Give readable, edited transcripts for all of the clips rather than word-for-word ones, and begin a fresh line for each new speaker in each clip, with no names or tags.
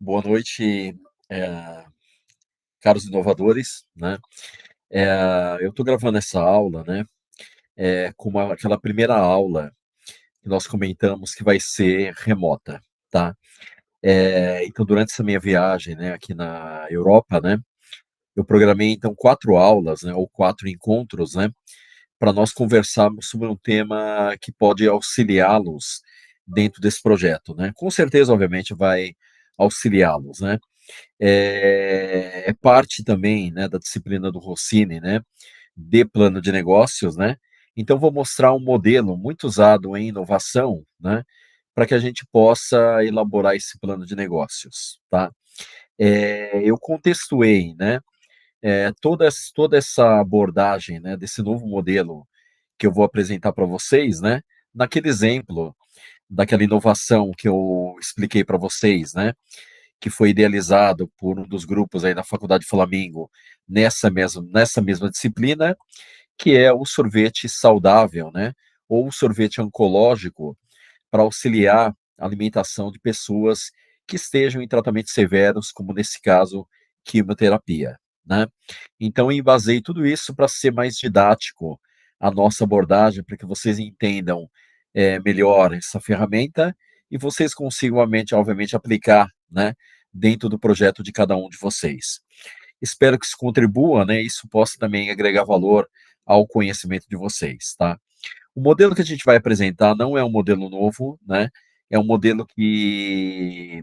Boa noite, eh, caros inovadores, né. Eu estou gravando essa aula, né, como aquela primeira aula que nós comentamos que vai ser remota, tá. Então durante essa minha viagem, né, aqui na Europa, né, eu programei então 4 aulas, né, ou 4 encontros, né, para nós conversarmos sobre um tema que pode auxiliá-los dentro desse projeto, né. Com certeza, obviamente, vai auxiliá-los, né. É parte também, né, da disciplina do Rossini, né, de plano de negócios, né. Então vou mostrar um modelo muito usado em inovação, né, para que a gente possa elaborar esse plano de negócios, tá. Eu contextuei, né, toda essa abordagem, né, desse novo modelo que eu vou apresentar para vocês, né, naquele exemplo daquela inovação que eu expliquei para vocês, né, que foi idealizado por um dos grupos aí da Faculdade Flamingo nessa mesma disciplina, que é o sorvete saudável, né, ou o sorvete oncológico para auxiliar a alimentação de pessoas que estejam em tratamentos severos, como nesse caso, quimioterapia, né. Então eu embasei tudo isso para ser mais didático a nossa abordagem, para que vocês entendam, melhor essa ferramenta e vocês consigam obviamente aplicar, né, dentro do projeto de cada um de vocês. Espero que isso contribua, né, isso possa também agregar valor ao conhecimento de vocês, tá. O modelo que a gente vai apresentar não é um modelo novo, né, é um modelo que,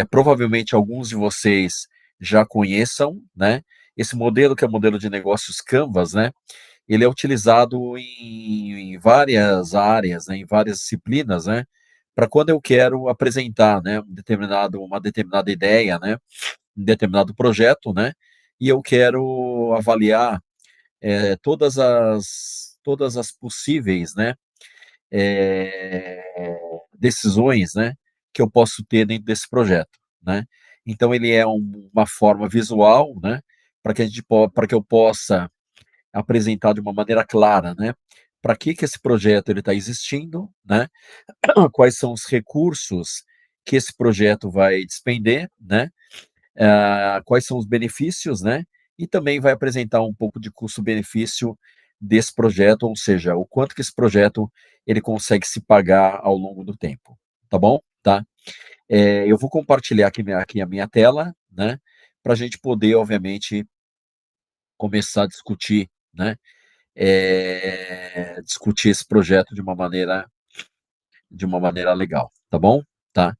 provavelmente alguns de vocês já conheçam, né. Esse modelo, que é o modelo de negócios Canvas, né, ele é utilizado em várias áreas, né, em várias disciplinas, né, para quando eu quero apresentar, né, uma determinada ideia, né, um determinado projeto, né, e eu quero avaliar, todas as possíveis, né, decisões, né, que eu posso ter dentro desse projeto, né. Então ele é uma forma visual, né, para que eu possa apresentar de uma maneira clara, né, para que esse projeto ele está existindo, né, quais são os recursos que esse projeto vai despender, né, quais são os benefícios, né, e também vai apresentar um pouco de custo-benefício desse projeto, ou seja, o quanto que esse projeto ele consegue se pagar ao longo do tempo, tá bom? Tá? Eu vou compartilhar aqui a minha tela, né, para a gente poder, obviamente, começar a discutir, né, discutir esse projeto de uma maneira legal, tá bom? Tá?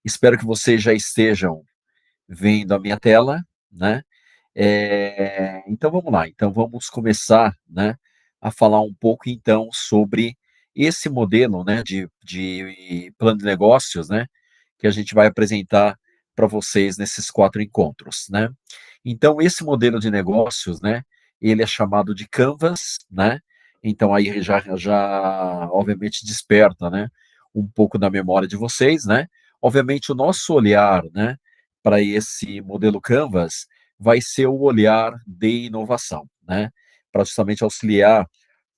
Espero que vocês já estejam vendo a minha tela, né. Então vamos lá, então vamos começar, né, a falar um pouco então sobre esse modelo, né, de plano de negócios, né, que a gente vai apresentar para vocês nesses 4 encontros, né. Então esse modelo de negócios, né, ele é chamado de Canvas, né, então aí já obviamente desperta, né, um pouco da memória de vocês, né. Obviamente o nosso olhar, né, para esse modelo Canvas vai ser o olhar de inovação, né, para justamente auxiliar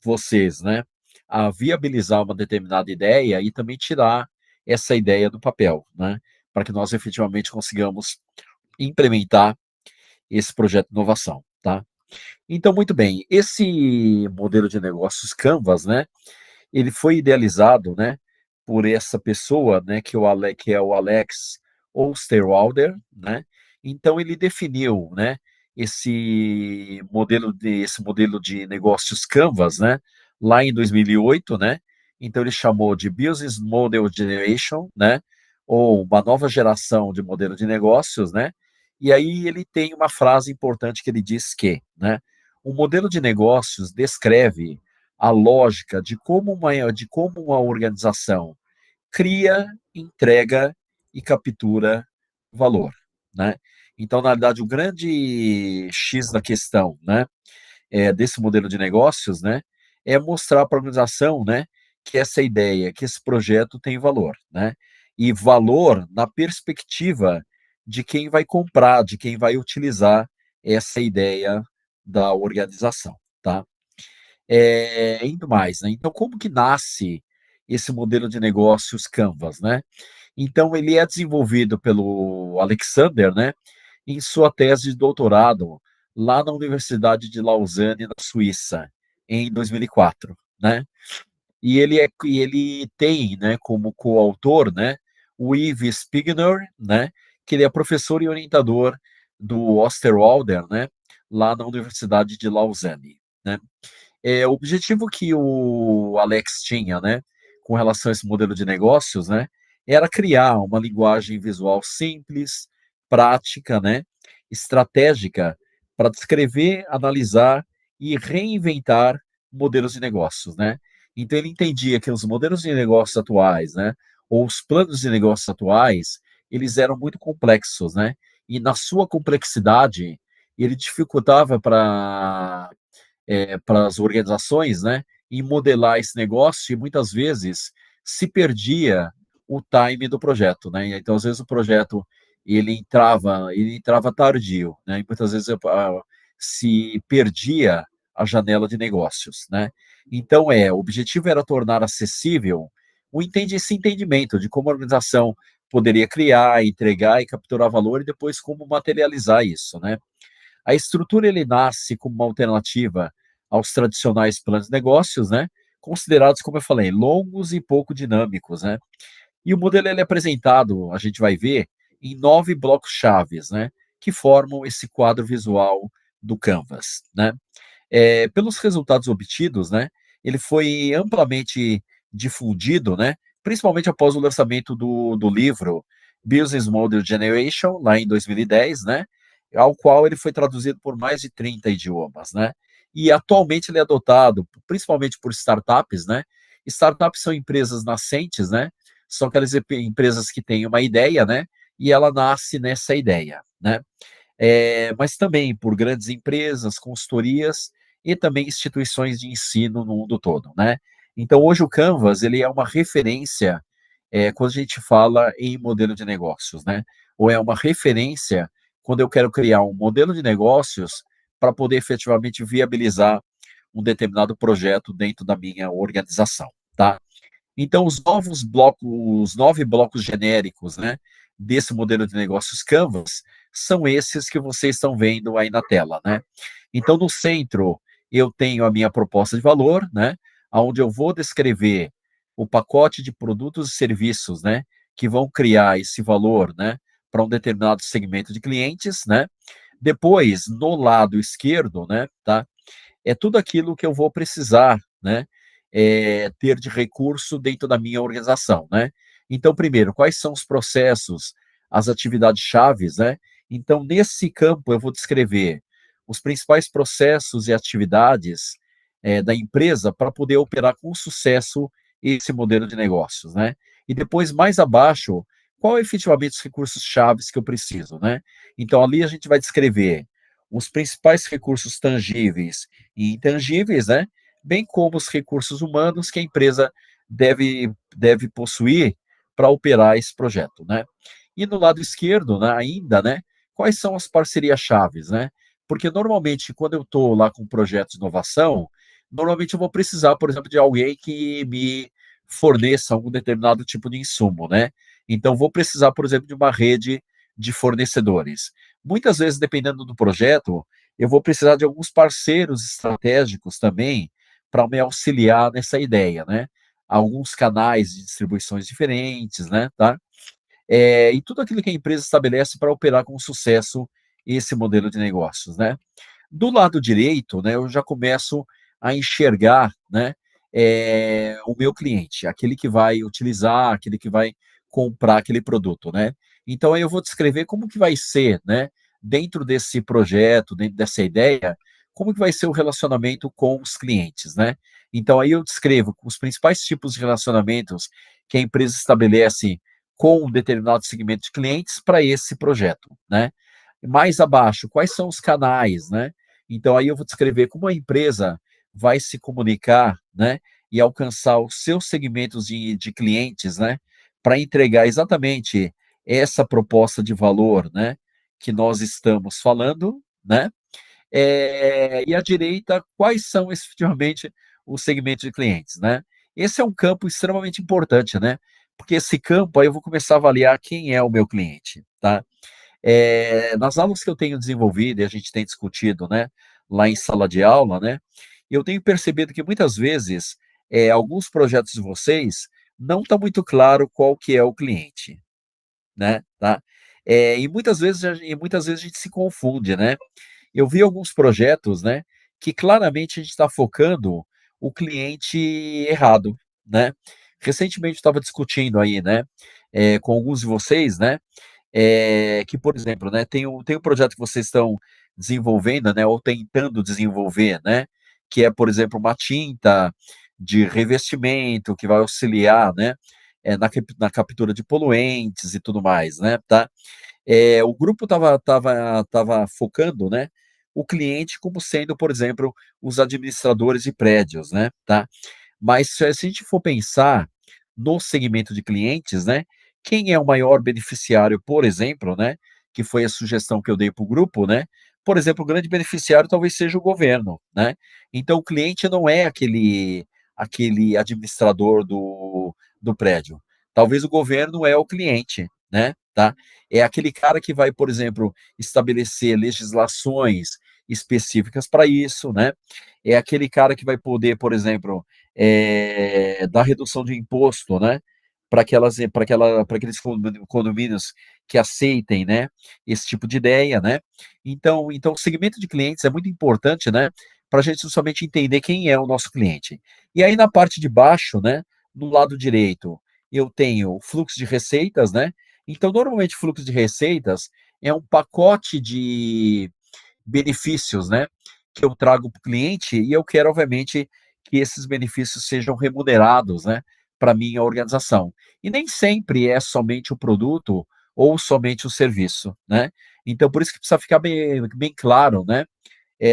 vocês, né, a viabilizar uma determinada ideia e também tirar essa ideia do papel, né, para que nós efetivamente consigamos implementar esse projeto de inovação, tá. Então, muito bem, esse modelo de negócios Canvas, né, ele foi idealizado, né, por essa pessoa, né, que é o Alex Osterwalder, né. Então ele definiu, né, esse modelo de negócios Canvas, né, lá em 2008, né. Então ele chamou de Business Model Generation, né, ou uma nova geração de modelo de negócios, né. E aí ele tem uma frase importante que ele diz que, né, o modelo de negócios descreve a lógica de como uma organização cria, entrega e captura valor, né. Então, na verdade, o grande X da questão, né, desse modelo de negócios, né, é mostrar para a organização, né, que essa ideia, que esse projeto tem valor, né. E valor na perspectiva de quem vai comprar, de quem vai utilizar essa ideia da organização, tá. Indo mais, né, então como que nasce esse modelo de negócios Canvas, né? Então ele é desenvolvido pelo Alexander, né, em sua tese de doutorado lá na Universidade de Lausanne, na Suíça, em 2004, né? E ele tem, né, como coautor, né, o Yves Spigner, né, que ele é professor e orientador do Osterwalder, né, lá na Universidade de Lausanne, né? O objetivo que o Alex tinha, né, com relação a esse modelo de negócios, né, era criar uma linguagem visual simples, prática, né, estratégica para descrever, analisar e reinventar modelos de negócios, né? Então ele entendia que os modelos de negócios atuais, né, ou os planos de negócios atuais, eles eram muito complexos, né? E na sua complexidade, ele dificultava para as organizações, né, em modelar esse negócio e muitas vezes se perdia o time do projeto, né? Então às vezes o projeto ele entrava tardio, né? E muitas vezes se perdia a janela de negócios, né? Então o objetivo era tornar acessível esse entendimento de como a organização poderia criar, entregar e capturar valor e depois como materializar isso, né? A estrutura ele nasce como uma alternativa aos tradicionais planos de negócios, né? Considerados, como eu falei, longos e pouco dinâmicos, né? E o modelo ele é apresentado, a gente vai ver, em 9 blocos chaves, né? Que formam esse quadro visual do Canvas, né? Pelos resultados obtidos, né? Ele foi amplamente difundido, né? Principalmente após o lançamento do livro Business Model Generation, lá em 2010, né? Ao qual ele foi traduzido por mais de 30 idiomas, né? E atualmente ele é adotado principalmente por startups, né? Startups são empresas nascentes, né? São aquelas empresas que têm uma ideia, né? E ela nasce nessa ideia, né? Mas também por grandes empresas, consultorias e também instituições de ensino no mundo todo, né? Então hoje o Canvas ele é uma referência quando a gente fala em modelo de negócios, né? Ou é uma referência quando eu quero criar um modelo de negócios para poder efetivamente viabilizar um determinado projeto dentro da minha organização, tá? Então, os 9 blocos genéricos, né, desse modelo de negócios Canvas, são esses que vocês estão vendo aí na tela, né? Então, no centro, eu tenho a minha proposta de valor, né, onde eu vou descrever o pacote de produtos e serviços, né, que vão criar esse valor, né, para um determinado segmento de clientes, né? Depois, no lado esquerdo, né, tá? É tudo aquilo que eu vou precisar, né, ter de recurso dentro da minha organização, né? Então, primeiro, quais são os processos, as atividades chaves, né? Então, nesse campo, eu vou descrever os principais processos e atividades da empresa para poder operar com sucesso esse modelo de negócios, né? E depois, mais abaixo, qual é efetivamente os recursos chaves que eu preciso, né? Então, ali a gente vai descrever os principais recursos tangíveis e intangíveis, né? Bem como os recursos humanos que a empresa deve possuir para operar esse projeto, né? E no lado esquerdo, né, ainda, né, quais são as parcerias chaves, né? Porque normalmente quando eu estou lá com projetos de inovação, normalmente eu vou precisar, por exemplo, de alguém que me forneça algum determinado tipo de insumo, né? Então vou precisar, por exemplo, de uma rede de fornecedores. Muitas vezes, dependendo do projeto, eu vou precisar de alguns parceiros estratégicos também para me auxiliar nessa ideia, né? Alguns canais de distribuições diferentes, né? Tá? E tudo aquilo que a empresa estabelece para operar com sucesso esse modelo de negócios, né? Do lado direito, né, eu já começo a enxergar, né, o meu cliente, aquele que vai utilizar, aquele que vai comprar aquele produto, né? Então aí eu vou descrever como que vai ser, né, dentro desse projeto, dentro dessa ideia, como que vai ser o relacionamento com os clientes, né? Então aí eu descrevo os principais tipos de relacionamentos que a empresa estabelece com um determinado segmento de clientes para esse projeto, né? Mais abaixo, quais são os canais, né? Então aí eu vou descrever como a empresa vai se comunicar, né, e alcançar os seus segmentos de clientes, né, para entregar exatamente essa proposta de valor, né, que nós estamos falando, né? E à direita, quais são efetivamente os segmentos de clientes, né? Esse é um campo extremamente importante, né? porque esse campo aí eu vou começar a avaliar quem é o meu cliente, tá? Nas aulas que eu tenho desenvolvido e a gente tem discutido, né, lá em sala de aula, né, eu tenho percebido que muitas vezes, alguns projetos de vocês não está muito claro qual que é o cliente, né, tá? E muitas vezes a gente se confunde, né? Eu vi alguns projetos, né, que claramente a gente está focando o cliente errado, né? Recentemente eu estava discutindo aí, né, com alguns de vocês, né, que, por exemplo, né, tem um projeto que vocês estão desenvolvendo, né, ou tentando desenvolver, né, que é, por exemplo, uma tinta de revestimento que vai auxiliar, né, na captura de poluentes e tudo mais, né, tá? O grupo estava focando, né, o cliente como sendo, por exemplo, os administradores de prédios, né, tá? Mas se a gente for pensar no segmento de clientes, né, quem é o maior beneficiário, por exemplo, né, que foi a sugestão que eu dei para o grupo, né? Por exemplo, o grande beneficiário talvez seja o governo, né? Então o cliente não é aquele administrador do prédio. Talvez o governo é o cliente, né? Tá? É aquele cara que vai, por exemplo, estabelecer legislações específicas para isso, né? É aquele cara que vai poder, por exemplo, dar redução de imposto, né? Para aqueles condomínios que aceitem, né? Esse tipo de ideia, né? Então, o segmento de clientes é muito importante, né? Para a gente justamente entender quem é o nosso cliente. E aí na parte de baixo, né? Do lado direito, eu tenho o fluxo de receitas, né? Então, normalmente, fluxo de receitas é um pacote de benefícios, né, que eu trago para o cliente e eu quero, obviamente, que esses benefícios sejam remunerados, né, para minha organização. E nem sempre é somente o produto ou somente o serviço, né? Então, por isso que precisa ficar bem claro, né,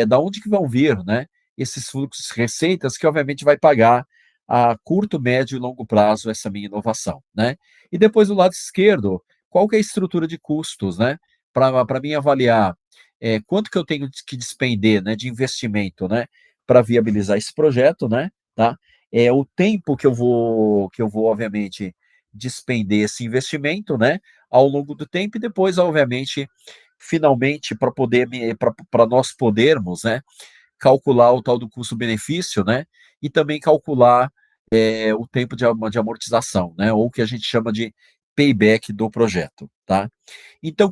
da onde que vão vir, né, esses fluxos de receitas que obviamente vai pagar a curto, médio e longo prazo essa minha inovação, né? E depois do lado esquerdo, qual que é a estrutura de custos, né, para mim avaliar quanto que eu tenho que despender, né, de investimento, né, para viabilizar esse projeto, né, tá? O tempo que eu vou obviamente despender esse investimento, né, ao longo do tempo e depois, obviamente, finalmente para nós podermos, né, calcular o tal do custo-benefício, né, e também calcular o tempo de amortização, né, ou o que a gente chama de payback do projeto, tá? Então,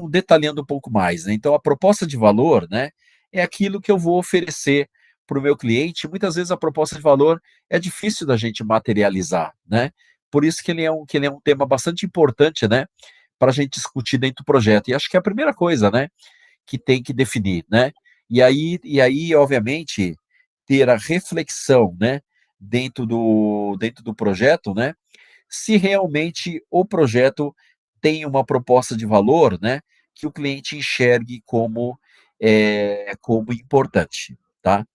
detalhando um pouco mais, né, então a proposta de valor, né, é aquilo que eu vou oferecer para o meu cliente. Muitas vezes a proposta de valor é difícil da gente materializar, né? Por isso que ele é um tema bastante importante, né, para a gente discutir dentro do projeto. E acho que é a primeira coisa, né, que tem que definir, né? E aí, obviamente, ter a reflexão, né, dentro do projeto, né, se realmente o projeto tem uma proposta de valor, né, que o cliente enxergue como importante, tá?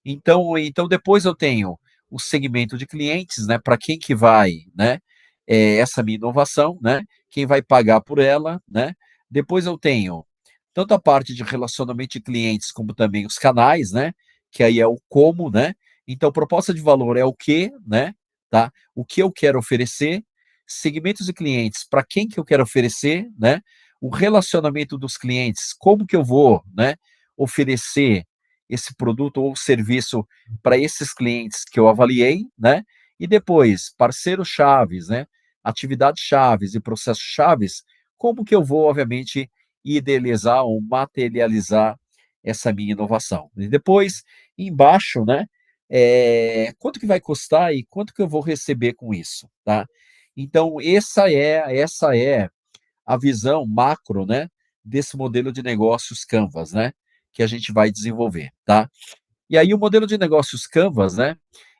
Então depois eu tenho o segmento de clientes, né, para quem que vai, né, essa minha inovação, né, quem vai pagar por ela, né? Depois eu tenho tanto a parte de relacionamento de clientes, como também os canais, né, que aí é o como, né? Então proposta de valor é o que, né, tá? O que eu quero oferecer, segmentos de clientes, para quem que eu quero oferecer, né? O relacionamento dos clientes, como que eu vou, né, oferecer esse produto ou serviço para esses clientes que eu avaliei, né? E depois, parceiros chaves, né? Atividades chaves e processos chaves, como que eu vou, obviamente, idealizar ou materializar essa minha inovação. E depois, embaixo, né? Quanto que vai custar e quanto que eu vou receber com isso, tá? Então, essa é a visão macro, né, desse modelo de negócios Canvas, né, que a gente vai desenvolver, tá? E aí o modelo de negócios Canvas, né,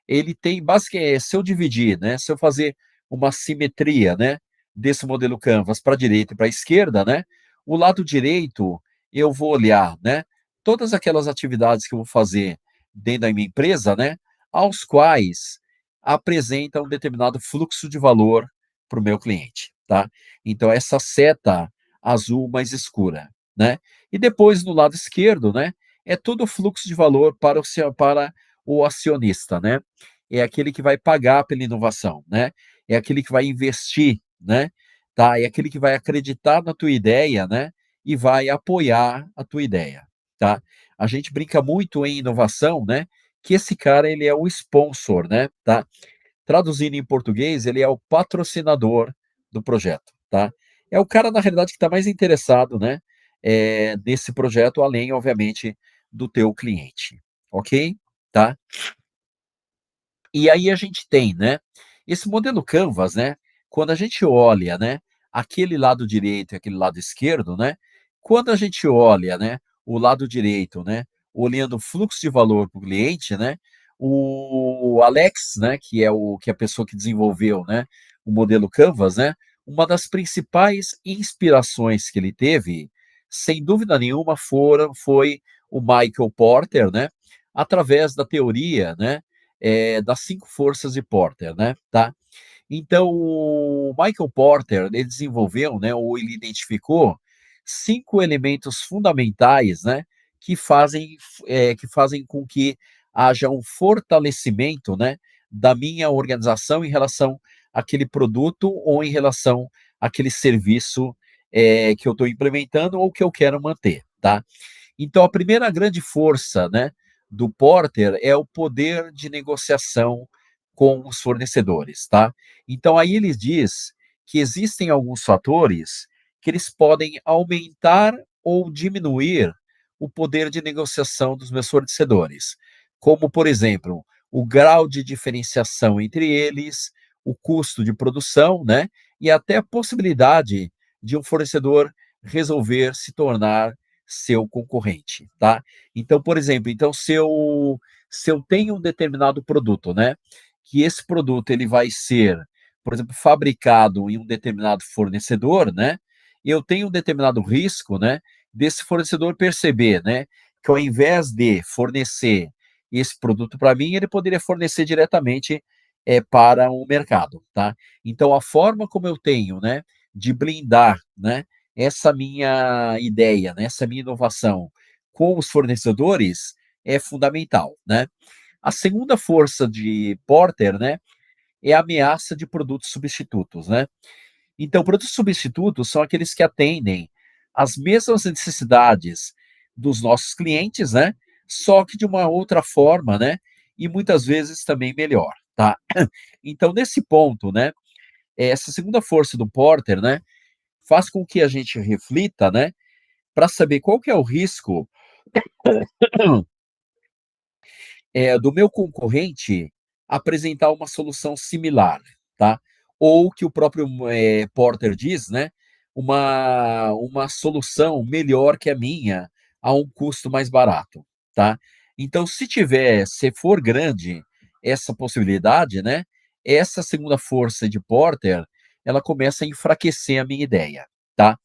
ele tem basicamente, se eu dividir, né, se eu fazer uma simetria, né, desse modelo Canvas para a direita e para a esquerda, né, o lado direito eu vou olhar, né, todas aquelas atividades que eu vou fazer dentro da minha empresa, né, aos quais apresenta um determinado fluxo de valor para o meu cliente, tá? Então essa seta azul mais escura, né? E depois no lado esquerdo, né, é todo o fluxo de valor para o acionista, né? É aquele que vai pagar pela inovação, né? é aquele que vai investir, né, tá, é aquele que vai acreditar na tua ideia, né, e vai apoiar a tua ideia, tá. A gente brinca muito em inovação, né, que esse cara ele é o sponsor, né, tá. Traduzindo em português, ele é o patrocinador do projeto, tá. É o cara, na realidade, que está mais interessado, né, nesse projeto, além, obviamente, do teu cliente, ok? Tá? E aí a gente tem, né, esse modelo Canvas, né, quando a gente olha, né, aquele lado direito e aquele lado esquerdo, né, quando a gente olha, né, o lado direito, né, olhando o fluxo de valor para o cliente, né, o Alex, né, que é a pessoa que desenvolveu, né, o modelo Canvas, né, uma das principais inspirações que ele teve, sem dúvida nenhuma, foi o Michael Porter, né, através da teoria, né, das 5 forças de Porter, né, tá? Então, o Michael Porter, ele desenvolveu, né, ou ele identificou 5 elementos fundamentais, né, que fazem com que haja um fortalecimento, né, da minha organização em relação àquele produto ou em relação àquele serviço, que eu estou implementando ou que eu quero manter, tá? Então, a primeira grande força, né, do Porter é o poder de negociação com os fornecedores, tá? Então, aí ele diz que existem alguns fatores que eles podem aumentar ou diminuir o poder de negociação dos meus fornecedores, como, por exemplo, o grau de diferenciação entre eles, o custo de produção, né? E até a possibilidade de um fornecedor resolver se tornar seu concorrente, tá? Então, por exemplo, então se eu tenho um determinado produto, né, que esse produto ele vai ser, por exemplo, fabricado em um determinado fornecedor, né, eu tenho um determinado risco, né, desse fornecedor perceber, né, que ao invés de fornecer esse produto para mim, ele poderia fornecer diretamente para o mercado, tá? Então, a forma como eu tenho, né, de blindar, né, essa minha ideia, né, essa minha inovação com os fornecedores é fundamental, né. A segunda força de Porter, né, é a ameaça de produtos substitutos, né. Então, produtos substitutos são aqueles que atendem às mesmas necessidades dos nossos clientes, né, só que de uma outra forma, né, e muitas vezes também melhor, tá. Então, nesse ponto, né, essa segunda força do Porter, né, faz com que a gente reflita, né, para saber qual que é o risco do meu concorrente apresentar uma solução similar, tá? Ou que o próprio Porter diz, né? Uma solução melhor que a minha a um custo mais barato, tá? Então, se for grande essa possibilidade, né? Essa segunda força de Porter, ela começa a enfraquecer a minha ideia, tá?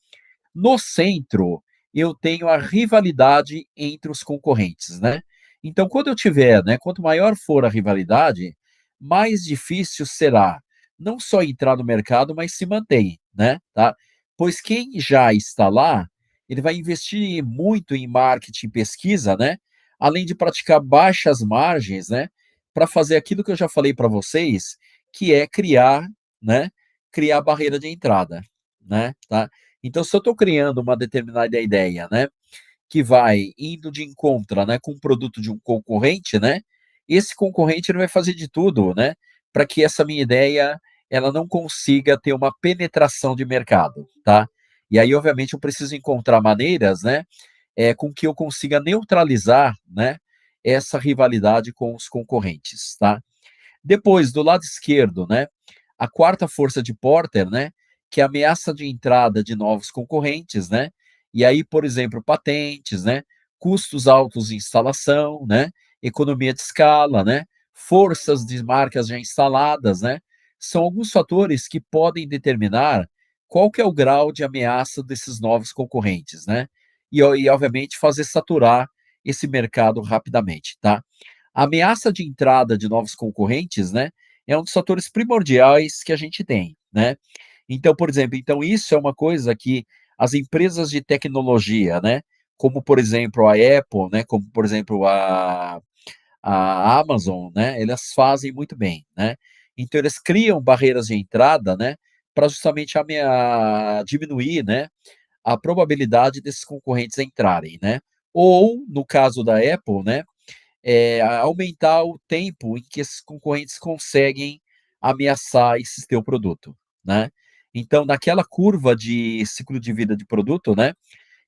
No centro, eu tenho a rivalidade entre os concorrentes, né. Então quando eu tiver, né, quanto maior for a rivalidade, mais difícil será, não só entrar no mercado, mas se manter, né, tá. Pois quem já está lá, ele vai investir muito em marketing e pesquisa, né, além de praticar baixas margens, né, para fazer aquilo que eu já falei para vocês, que é criar, né, criar barreira de entrada, né, tá. Então, se eu estou criando uma determinada ideia, né, que vai indo de encontro, né, com o produto de um concorrente, né, esse concorrente ele vai fazer de tudo, né, para que essa minha ideia ela não consiga ter uma penetração de mercado, tá? E aí, obviamente, eu preciso encontrar maneiras, né, com que eu consiga neutralizar, né, essa rivalidade com os concorrentes, tá? Depois, do lado esquerdo, né, a quarta força de Porter, né, que é a ameaça de entrada de novos concorrentes, né, e aí, por exemplo, patentes, né, custos altos de instalação, né, economia de escala, né, forças de marcas já instaladas, né, são alguns fatores que podem determinar qual que é o grau de ameaça desses novos concorrentes, né, e obviamente fazer saturar esse mercado rapidamente, tá? A ameaça de entrada de novos concorrentes, né, é um dos fatores primordiais que a gente tem, né. Então, por exemplo, então isso é uma coisa que as empresas de tecnologia, né, como por exemplo a Apple, né, como por exemplo a Amazon, né, elas fazem muito bem, né. Então eles criam barreiras de entrada, né, para justamente diminuir, né, a probabilidade desses concorrentes entrarem, né. Ou, no caso da Apple, né, aumentar o tempo em que esses concorrentes conseguem ameaçar esse teu produto, né. Então naquela curva de ciclo de vida de produto, né,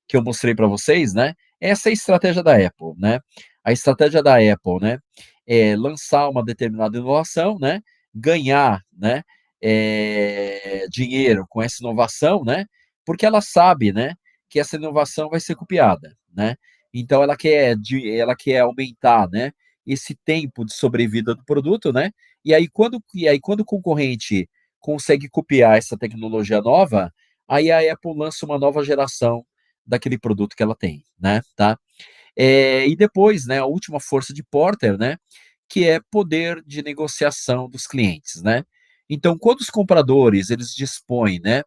que eu mostrei para vocês, né, essa é a estratégia da Apple, né. A estratégia da Apple, né, é lançar uma determinada inovação, né, ganhar, né, dinheiro com essa inovação, né, porque ela sabe, né, que essa inovação vai ser copiada, né. Então ela quer aumentar, né, esse tempo de sobrevida do produto, né, e aí quando o concorrente consegue copiar essa tecnologia nova, aí a Apple lança uma nova geração daquele produto que ela tem, né, tá. E depois, né, a última força de Porter, né, que é poder de negociação dos clientes, né. Então quando os compradores eles dispõem, né,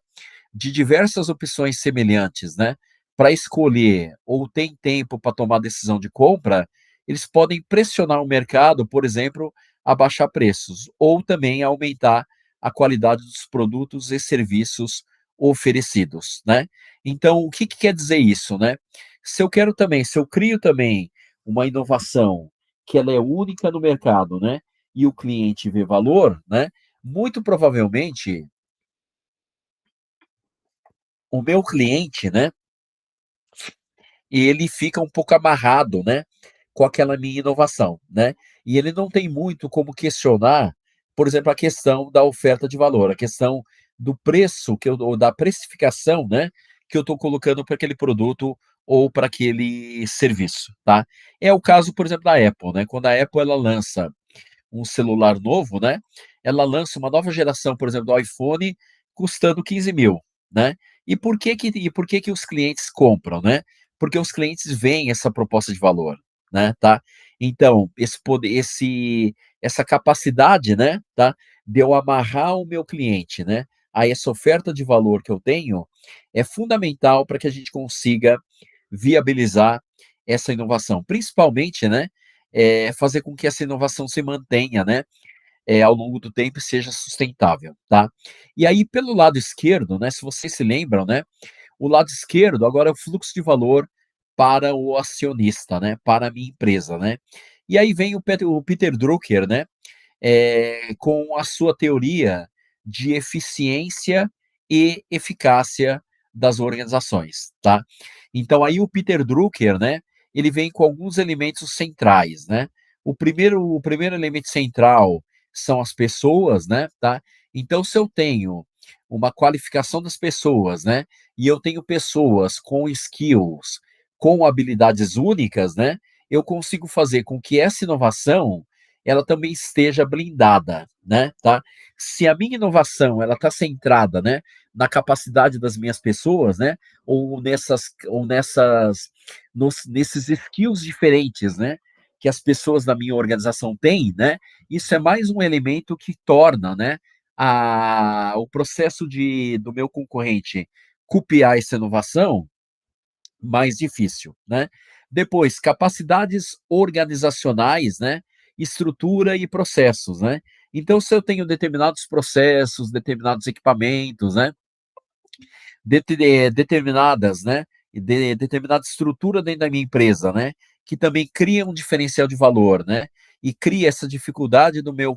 de diversas opções semelhantes, né, para escolher ou tem tempo para tomar decisão de compra, eles podem pressionar o mercado, por exemplo, a baixar preços ou também a aumentar a qualidade dos produtos e serviços oferecidos, né. Então o que que quer dizer isso, né? Se eu crio também uma inovação que ela é única no mercado, né, e o cliente vê valor, né, muito provavelmente o meu cliente, né, ele fica um pouco amarrado, né, com aquela minha inovação, né. E ele não tem muito como questionar, por exemplo, a questão da oferta de valor, a questão do preço que eu ou da precificação, né, que eu estou colocando para aquele produto ou para aquele serviço, tá. É o caso, por exemplo, da Apple, né, quando a Apple ela lança um celular novo, né, ela lança uma nova geração, por exemplo, do iPhone, custando 15.000, né. E por que que os clientes compram, né? Porque os clientes veem essa proposta de valor, né, tá. Então, essa capacidade, né, tá, de eu amarrar o meu cliente, né, a essa oferta de valor que eu tenho, é fundamental para que a gente consiga viabilizar essa inovação. Principalmente, né, fazer com que essa inovação se mantenha, né, ao longo do tempo e seja sustentável, tá. E aí pelo lado esquerdo, né, se vocês se lembram, né, o lado esquerdo agora é o fluxo de valor para o acionista, né, para a minha empresa, né. E aí vem o Peter Drucker, né, com a sua teoria de eficiência e eficácia das organizações, tá. Então aí o Peter Drucker, né, ele vem com alguns elementos centrais, né. O primeiro elemento central são as pessoas, né, tá. Então se eu tenho uma qualificação das pessoas, né, e eu tenho pessoas com skills, com habilidades únicas, né, eu consigo fazer com que essa inovação ela também esteja blindada, né, tá. Se a minha inovação ela está centrada, né, na capacidade das minhas pessoas, né, ou nesses skills diferentes, né, que as pessoas da minha organização têm, né, isso é mais um elemento que torna, né, o processo do meu concorrente copiar essa inovação mais difícil, né. Depois, capacidades organizacionais, né, estrutura e processos, né. Então, se eu tenho determinados processos, determinados equipamentos, né, determinadas, né, determinada estrutura dentro da minha empresa, né, que também cria um diferencial de valor, né, e cria essa dificuldade do meu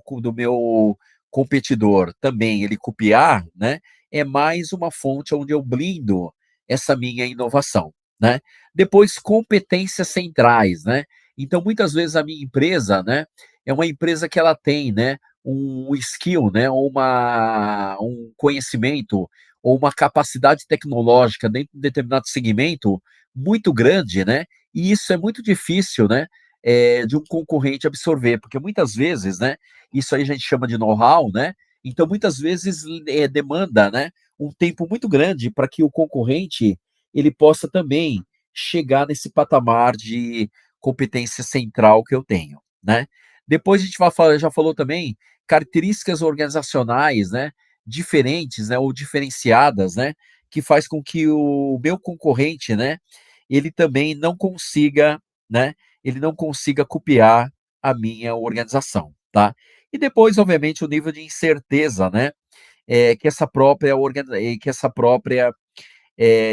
competidor também ele copiar, né, é mais uma fonte onde eu blindo essa minha inovação, né. Depois competências centrais, né, então muitas vezes a minha empresa, né, é uma empresa que ela tem, né, um skill, né, ou um conhecimento ou uma capacidade tecnológica dentro de determinado segmento muito grande, né, e isso é muito difícil, né, de um concorrente absorver, porque muitas vezes, né, isso aí a gente chama de know-how, né, então muitas vezes, demanda, né, um tempo muito grande para que o concorrente, ele possa também chegar nesse patamar de competência central que eu tenho, né. Depois a gente vai falar já falou também características organizacionais, né, diferentes, né, ou diferenciadas, né, que faz com que o meu concorrente, né, ele também não consiga, né, ele não consiga copiar a minha organização, tá. E depois, obviamente, o nível de incerteza, né, que essa própria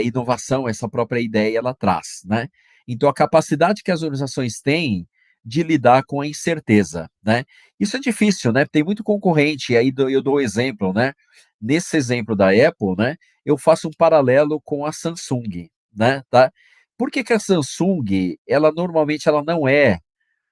inovação, essa própria ideia ela traz, né. Então a capacidade que as organizações têm de lidar com a incerteza, né. Isso é difícil, né, tem muito concorrente, e aí eu dou o exemplo, né, nesse exemplo da Apple, né, eu faço um paralelo com a Samsung, né, tá. Por que que a Samsung, ela normalmente ela não é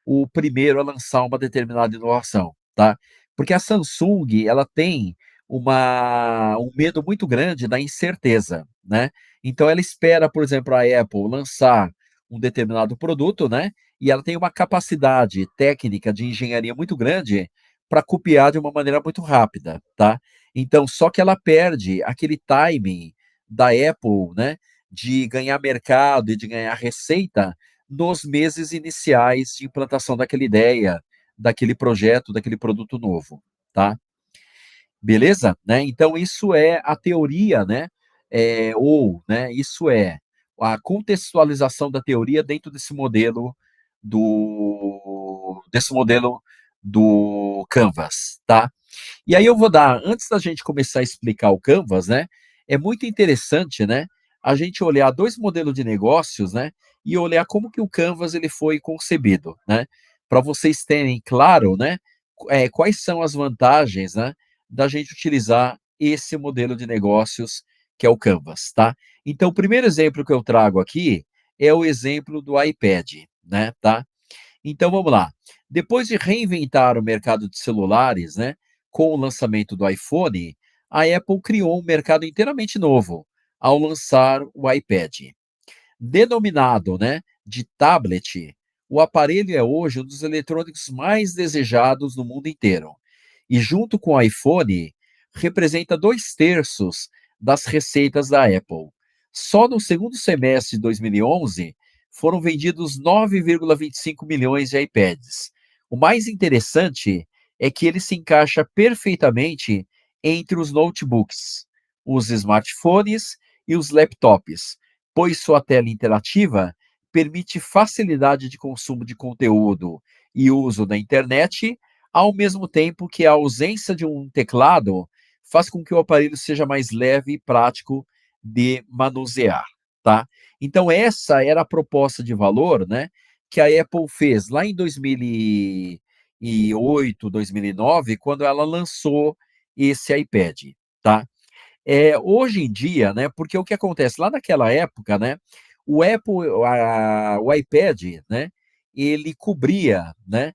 o primeiro a lançar uma determinada inovação, tá. Porque a Samsung, ela tem um medo muito grande da incerteza, né. Então ela espera, por exemplo, a Apple lançar um determinado produto, né, e ela tem uma capacidade técnica de engenharia muito grande para copiar de uma maneira muito rápida, tá. Então só que ela perde aquele timing da Apple, né, de ganhar mercado e de ganhar receita nos meses iniciais de implantação daquela ideia, daquele projeto, daquele produto novo, tá. Beleza? Né, então isso é a teoria, né, né, isso é a contextualização da teoria dentro desse modelo do Canvas, tá. E aí eu vou dar antes da gente começar a explicar o Canvas, né, é muito interessante, né, a gente olhar 2 modelos de negócios, né, e olhar como que o Canvas ele foi concebido, né, para vocês terem claro, né, quais são as vantagens, né, da gente utilizar esse modelo de negócios que é o Canvas, tá. Então o primeiro exemplo que eu trago aqui é o exemplo do iPad, né, tá. Então vamos lá. Depois de reinventar o mercado de celulares, né, com o lançamento do iPhone, a Apple criou um mercado inteiramente novo ao lançar o iPad. Denominado, né, de tablet, o aparelho é hoje um dos eletrônicos mais desejados no mundo inteiro. E junto com o iPhone, representa 2/3 das receitas da Apple. Só no segundo semestre de 2011, foram vendidos 9,25 milhões de iPads. O mais interessante é que ele se encaixa perfeitamente entre os notebooks, os smartphones e os laptops, pois sua tela interativa permite facilidade de consumo de conteúdo e uso da internet, ao mesmo tempo que a ausência de um teclado faz com que o aparelho seja mais leve e prático de manusear, tá? Então essa era a proposta de valor, né, que a Apple fez lá em 2008, 2009, quando ela lançou esse iPad, tá? Hoje em dia, né, porque o que acontece, lá naquela época, né, o iPad, né, ele cobria, né,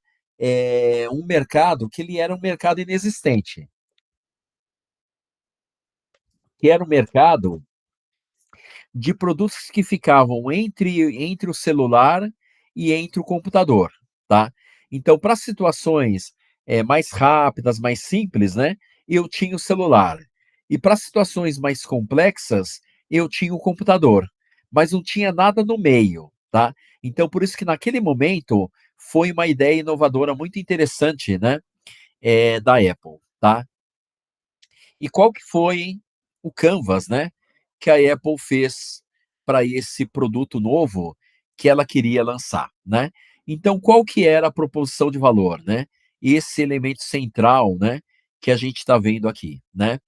um mercado que ele era um mercado inexistente, que era um mercado de produtos que ficavam entre o celular e entre o computador, tá. Então para situações, mais rápidas, mais simples, né, eu tinha o celular. E para situações mais complexas, eu tinha o computador, mas não tinha nada no meio, tá. Então por isso que naquele momento, foi uma ideia inovadora muito interessante, né, da Apple, tá. E qual que foi o Canvas, né, que a Apple fez para esse produto novo que ela queria lançar, né. Então qual que era a proposição de valor, né? Esse elemento central, né, que a gente está vendo aqui, né.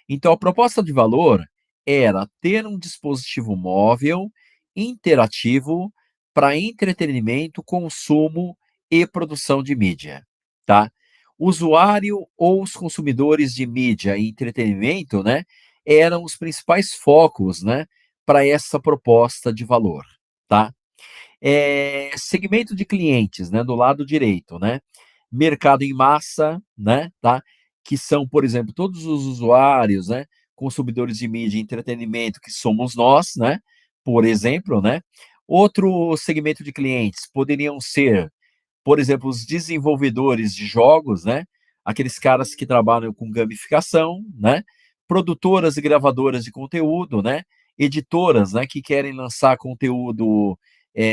Então a proposta de valor era ter um dispositivo móvel, interativo, para entretenimento, consumo e produção de mídia, tá. O usuário ou os consumidores de mídia e entretenimento, né, eram os principais focos, né, para essa proposta de valor, tá. Segmento de clientes, né, do lado direito, né, mercado em massa, né, tá, que são, por exemplo, todos os usuários, né, consumidores de mídia e entretenimento que somos nós, né, por exemplo, né. Outro segmento de clientes poderiam ser, por exemplo, os desenvolvedores de jogos, né, aqueles caras que trabalham com gamificação, né, produtoras e gravadoras de conteúdo, né, editoras, né, que querem lançar conteúdo,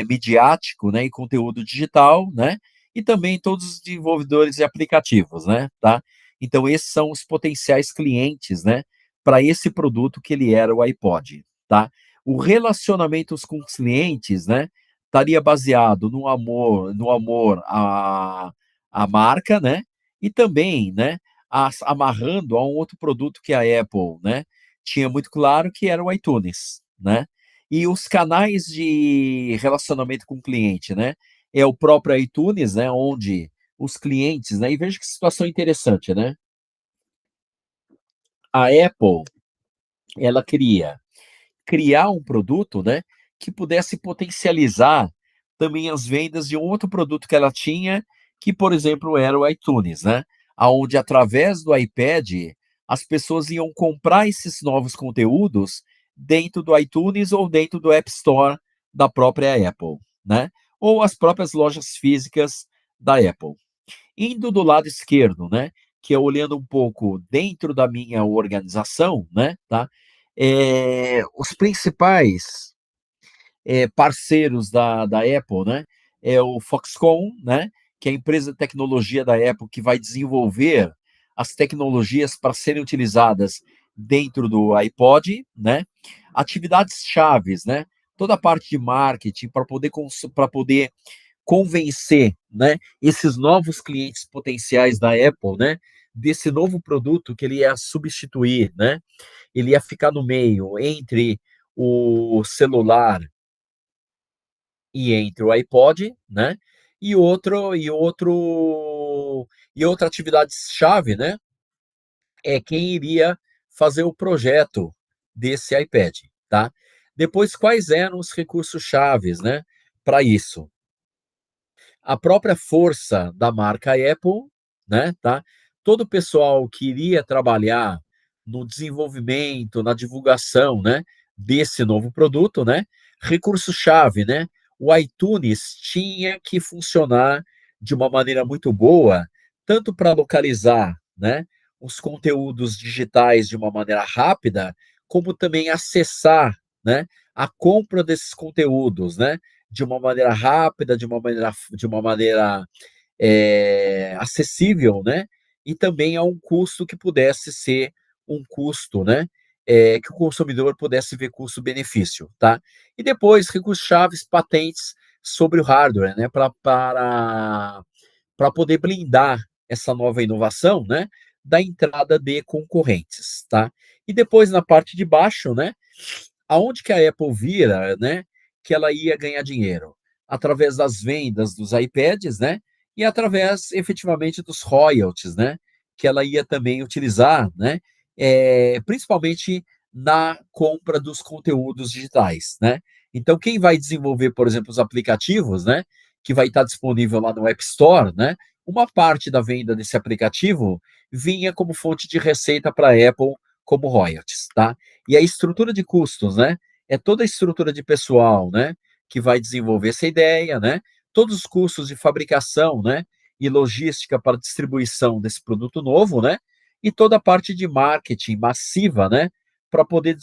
midiático, né, e conteúdo digital, né, e também todos os desenvolvedores de aplicativos, né, tá. Então esses são os potenciais clientes, né, para esse produto que ele era o iPod, tá. O relacionamentos com os clientes, né, estaria baseado no amor à marca, né, e também, né, amarrando a um outro produto que a Apple, né, tinha muito claro, que era o iTunes, né. E os canais de relacionamento com o cliente, né, é o próprio iTunes, né, onde os clientes, né, e veja que situação interessante, né, a Apple, ela queria criar um produto, né, que pudesse potencializar também as vendas de um outro produto que ela tinha, que, por exemplo, era o iTunes, né, aonde através do iPad as pessoas iam comprar esses novos conteúdos dentro do iTunes ou dentro do App Store da própria Apple, né, ou as próprias lojas físicas da Apple. Indo do lado esquerdo, né, que é olhando um pouco dentro da minha organização, né, tá, os principais, parceiros da Apple, né, é o Foxconn, né, que é a empresa de tecnologia da Apple que vai desenvolver as tecnologias para serem utilizadas dentro do iPod, né, atividades chaves, né, toda a parte de marketing para poder convencer, né, esses novos clientes potenciais da Apple, né, desse novo produto que ele ia substituir, né, ele ia ficar no meio entre o celular e entre o iPod, né, e outra atividade-chave, né, é quem iria fazer o projeto desse iPad, tá. Depois, quais eram os recursos chaves, né, para isso? A própria força da marca Apple, né, tá? Todo o pessoal que iria trabalhar no desenvolvimento, na divulgação, né, desse novo produto, né? Recurso-chave, né? O iTunes tinha que funcionar de uma maneira muito boa, tanto para localizar, né, os conteúdos digitais de uma maneira rápida, como também acessar, né, a compra desses conteúdos, né? De uma maneira rápida, de uma maneira acessível, né, e também a um custo que pudesse ser um custo, né, que o consumidor pudesse ver custo-benefício, tá. E depois recursos chaves, patentes sobre o hardware, né, para poder blindar essa nova inovação, né, da entrada de concorrentes, tá. E depois na parte de baixo, né, aonde que a Apple vira, né, que ela ia ganhar dinheiro? Através das vendas dos iPads, né, e através efetivamente dos royalties, né, que ela ia também utilizar, né, principalmente na compra dos conteúdos digitais, né. Então quem vai desenvolver, por exemplo, os aplicativos, né, que vai estar disponível lá no App Store, né, uma parte da venda desse aplicativo vinha como fonte de receita para a Apple como royalties, tá. E a estrutura de custos, né, é toda a estrutura de pessoal, né, que vai desenvolver essa ideia, né, todos os custos de fabricação, né, e logística para distribuição desse produto novo, né, e toda a parte de marketing massiva, né, para poder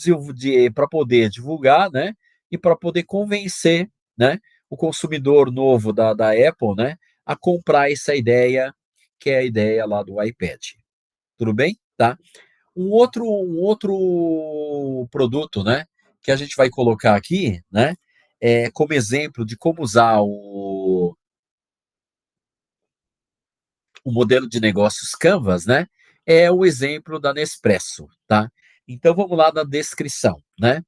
divulgar, né, e para poder convencer, né, o consumidor novo da Apple, né, a comprar essa ideia, que é a ideia lá do iPad. Tudo bem? Tá? Um outro produto, né, que a gente vai colocar aqui, né, como exemplo de como usar o modelo de negócios Canvas, né, é o exemplo da Nespresso, tá? Então vamos lá na descrição, né?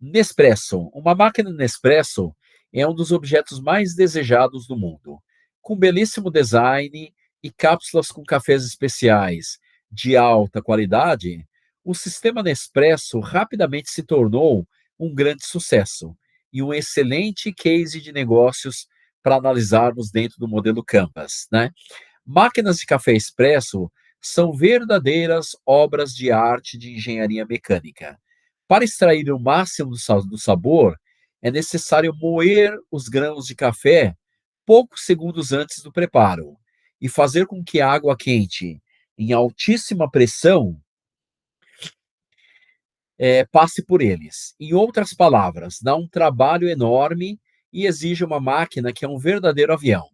Nespresso, uma máquina Nespresso é um dos objetos mais desejados do mundo. Com belíssimo design e cápsulas com cafés especiais de alta qualidade, o sistema Nespresso rapidamente se tornou um grande sucesso e um excelente case de negócios para analisarmos dentro do modelo Canvas, né? Máquinas de café expresso são verdadeiras obras de arte de engenharia mecânica. Para extrair o máximo do sabor, é necessário moer os grãos de café poucos segundos antes do preparo e fazer com que a água quente, em altíssima pressão, passe por eles. Em outras palavras, dá um trabalho enorme e exige uma máquina que é um verdadeiro avião.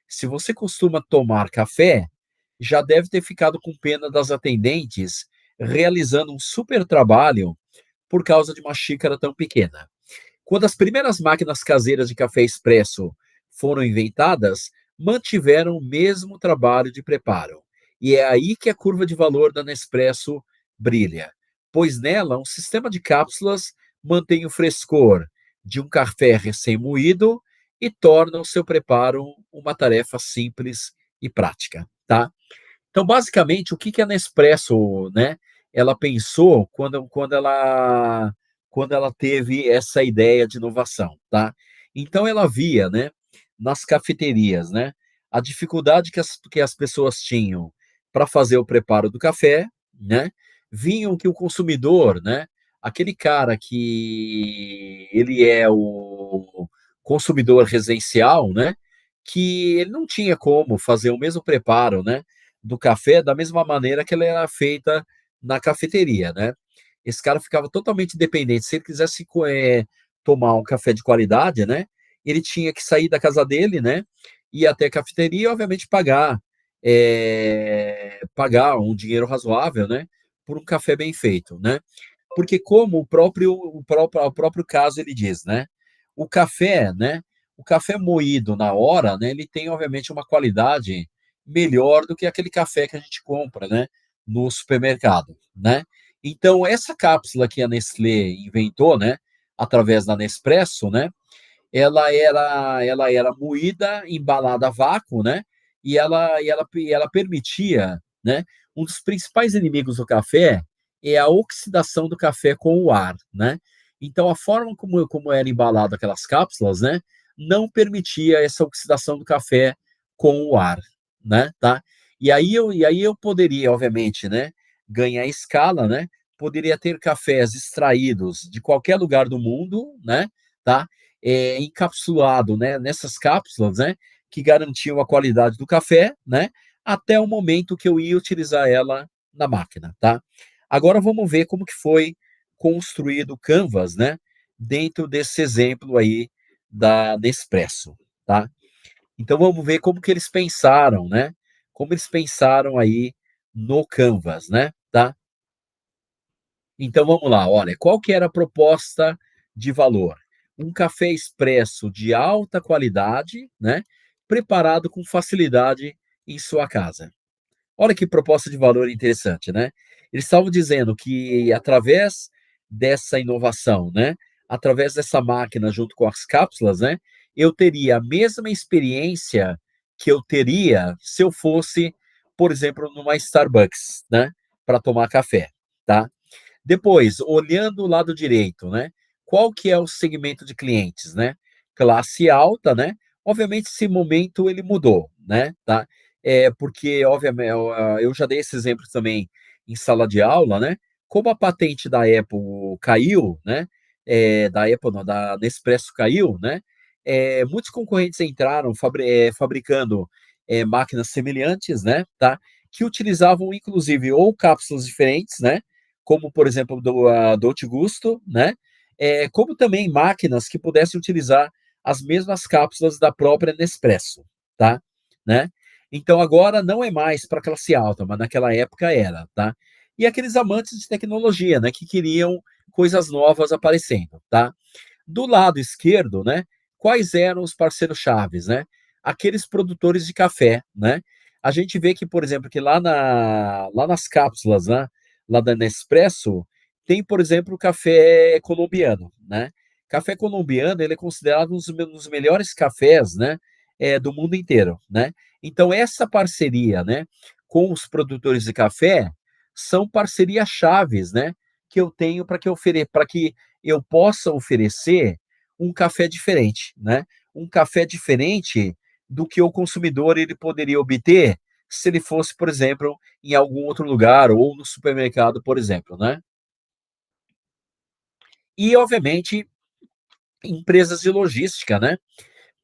Se você costuma tomar café, já deve ter ficado com pena das atendentes realizando um super trabalho por causa de uma xícara tão pequena. Quando as primeiras máquinas caseiras de café expresso foram inventadas, mantiveram o mesmo trabalho de preparo E é aí que a curva de valor da Nespresso brilha, pois nela um sistema de cápsulas mantém o frescor de um café recém-moído e torna o seu preparo uma tarefa simples e prática, tá? Então, basicamente, o que que a Nespresso, né, ela pensou quando ela teve essa ideia de inovação, tá? Então ela via, né, nas cafeterias, né, a dificuldade que as pessoas tinham para fazer o preparo do café, né? Viam que o consumidor, né, aquele cara que ele é o consumidor residencial, né, que ele não tinha como fazer o mesmo preparo, né, do café da mesma maneira que ela era feita na cafeteria, né? Esse cara ficava totalmente dependente. Se ele quisesse tomar um café de qualidade, né? Ele tinha que sair da casa dele, né? Ir até a cafeteria e, obviamente, pagar um dinheiro razoável, né? Por um café bem feito, né? Porque como o próprio caso ele diz, né? O café, né? O café moído na hora, né? Ele tem obviamente uma qualidade melhor do que aquele café que a gente compra, né? No supermercado, né? Então essa cápsula que a Nestlé inventou, né? Através da Nespresso, né? Ela era moída, embalada a vácuo, né? E ela permitia, né? Um dos principais inimigos do café é a oxidação do café com o ar, né? Então a forma como era embalado aquelas cápsulas, né? Não permitia essa oxidação do café com o ar, né? Tá? E aí eu poderia, obviamente, né? Ganhar escala, né? Poderia ter cafés extraídos de qualquer lugar do mundo, né? Tá? Encapsulado, né, nessas cápsulas, né, que garantiam a qualidade do café, né, até o momento que eu ia utilizar ela na máquina, tá? Agora vamos ver como que foi construído o Canvas, né, dentro desse exemplo aí da Nespresso, tá? Então vamos ver como que eles pensaram, né? Como eles pensaram aí no Canvas, né? Tá? Então vamos lá, olha, qual que era a proposta de valor? Um café expresso de alta qualidade, né, preparado com facilidade em sua casa. Olha que proposta de valor interessante, né? Eles estavam dizendo que através dessa inovação, né, através dessa máquina junto com as cápsulas, né, eu teria a mesma experiência que eu teria se eu fosse, por exemplo, numa Starbucks, né, para tomar café, tá? Depois, olhando o lado direito, né? Qual que é o segmento de clientes, né? Classe alta, né? Obviamente, esse momento ele mudou, né? Tá? Porque, obviamente, eu já dei esse exemplo também em sala de aula, né? Como a patente da Apple caiu, né? Da Apple, não, da Nespresso caiu, né? Muitos concorrentes entraram fabricando máquinas semelhantes, né? Tá? Que utilizavam, inclusive, ou cápsulas diferentes, né? Como por exemplo a Dolce Gusto, né? Como também máquinas que pudessem utilizar as mesmas cápsulas da própria Nespresso, tá? Né? Então agora não é mais para classe alta, mas naquela época era, tá? E aqueles amantes de tecnologia, né, que queriam coisas novas aparecendo, tá? Do lado esquerdo, né, quais eram os parceiros chaves, né? Aqueles produtores de café, né? A gente vê que, por exemplo, que lá nas cápsulas, né, lá da Nespresso, tem, por exemplo, o café colombiano, né? Café colombiano, ele é considerado um dos melhores cafés, né, do mundo inteiro, né? Então essa parceria, né, com os produtores de café são parcerias chaves, né, que eu tenho para que eu possa oferecer um café diferente, né? Um café diferente do que o consumidor ele poderia obter se ele fosse, por exemplo, em algum outro lugar ou no supermercado, por exemplo, né? E, obviamente, empresas de logística, né?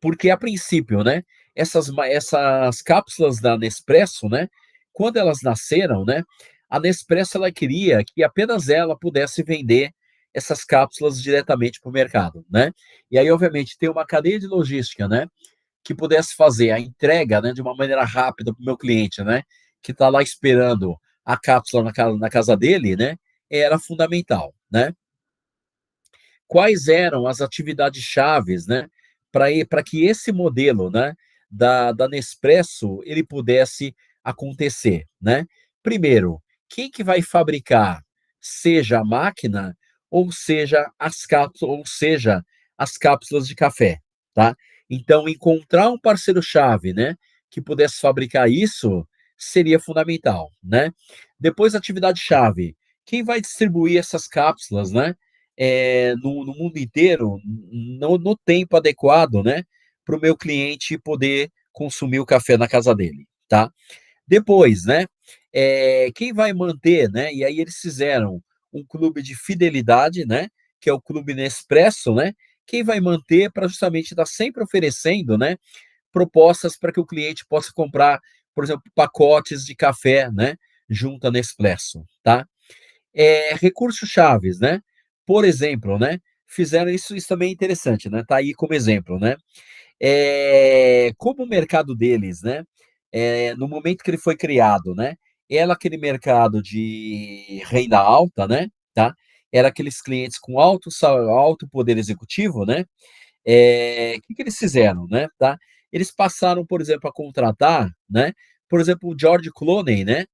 Porque, a princípio, né, essas cápsulas da Nespresso, né, quando elas nasceram, né, a Nespresso ela queria que apenas ela pudesse vender essas cápsulas diretamente para o mercado, né? E aí, obviamente, tem uma cadeia de logística, né, que pudesse fazer a entrega, né, de uma maneira rápida para o meu cliente, né, que está lá esperando a cápsula na casa dele, né, era fundamental, né? Quais eram as atividades chaves, né, para que esse modelo, né, da Nespresso, ele pudesse acontecer, né? Primeiro, quem que vai fabricar, seja a máquina ou seja as cápsulas de café, tá? Então, encontrar um parceiro-chave, né, que pudesse fabricar isso seria fundamental, né? Depois, atividade-chave, quem vai distribuir essas cápsulas, né, no mundo inteiro, no tempo adequado, né, para o meu cliente poder consumir o café na casa dele, tá? Depois, né, quem vai manter, né, e aí eles fizeram um clube de fidelidade, né, que é o Clube Nespresso, né, quem vai manter para justamente estar sempre oferecendo, né, propostas para que o cliente possa comprar, por exemplo, pacotes de café, né, junto à Nespresso, tá? Recursos chaves, né? Por exemplo, né, fizeram isso também é interessante, né, tá aí como exemplo, né? Como o mercado deles, né, no momento que ele foi criado, né, era aquele mercado de renda alta, né, tá? Era aqueles clientes com alto poder executivo, né? Que eles fizeram, né, tá? Eles passaram, por exemplo, a contratar, né, por exemplo, o George Clooney, né,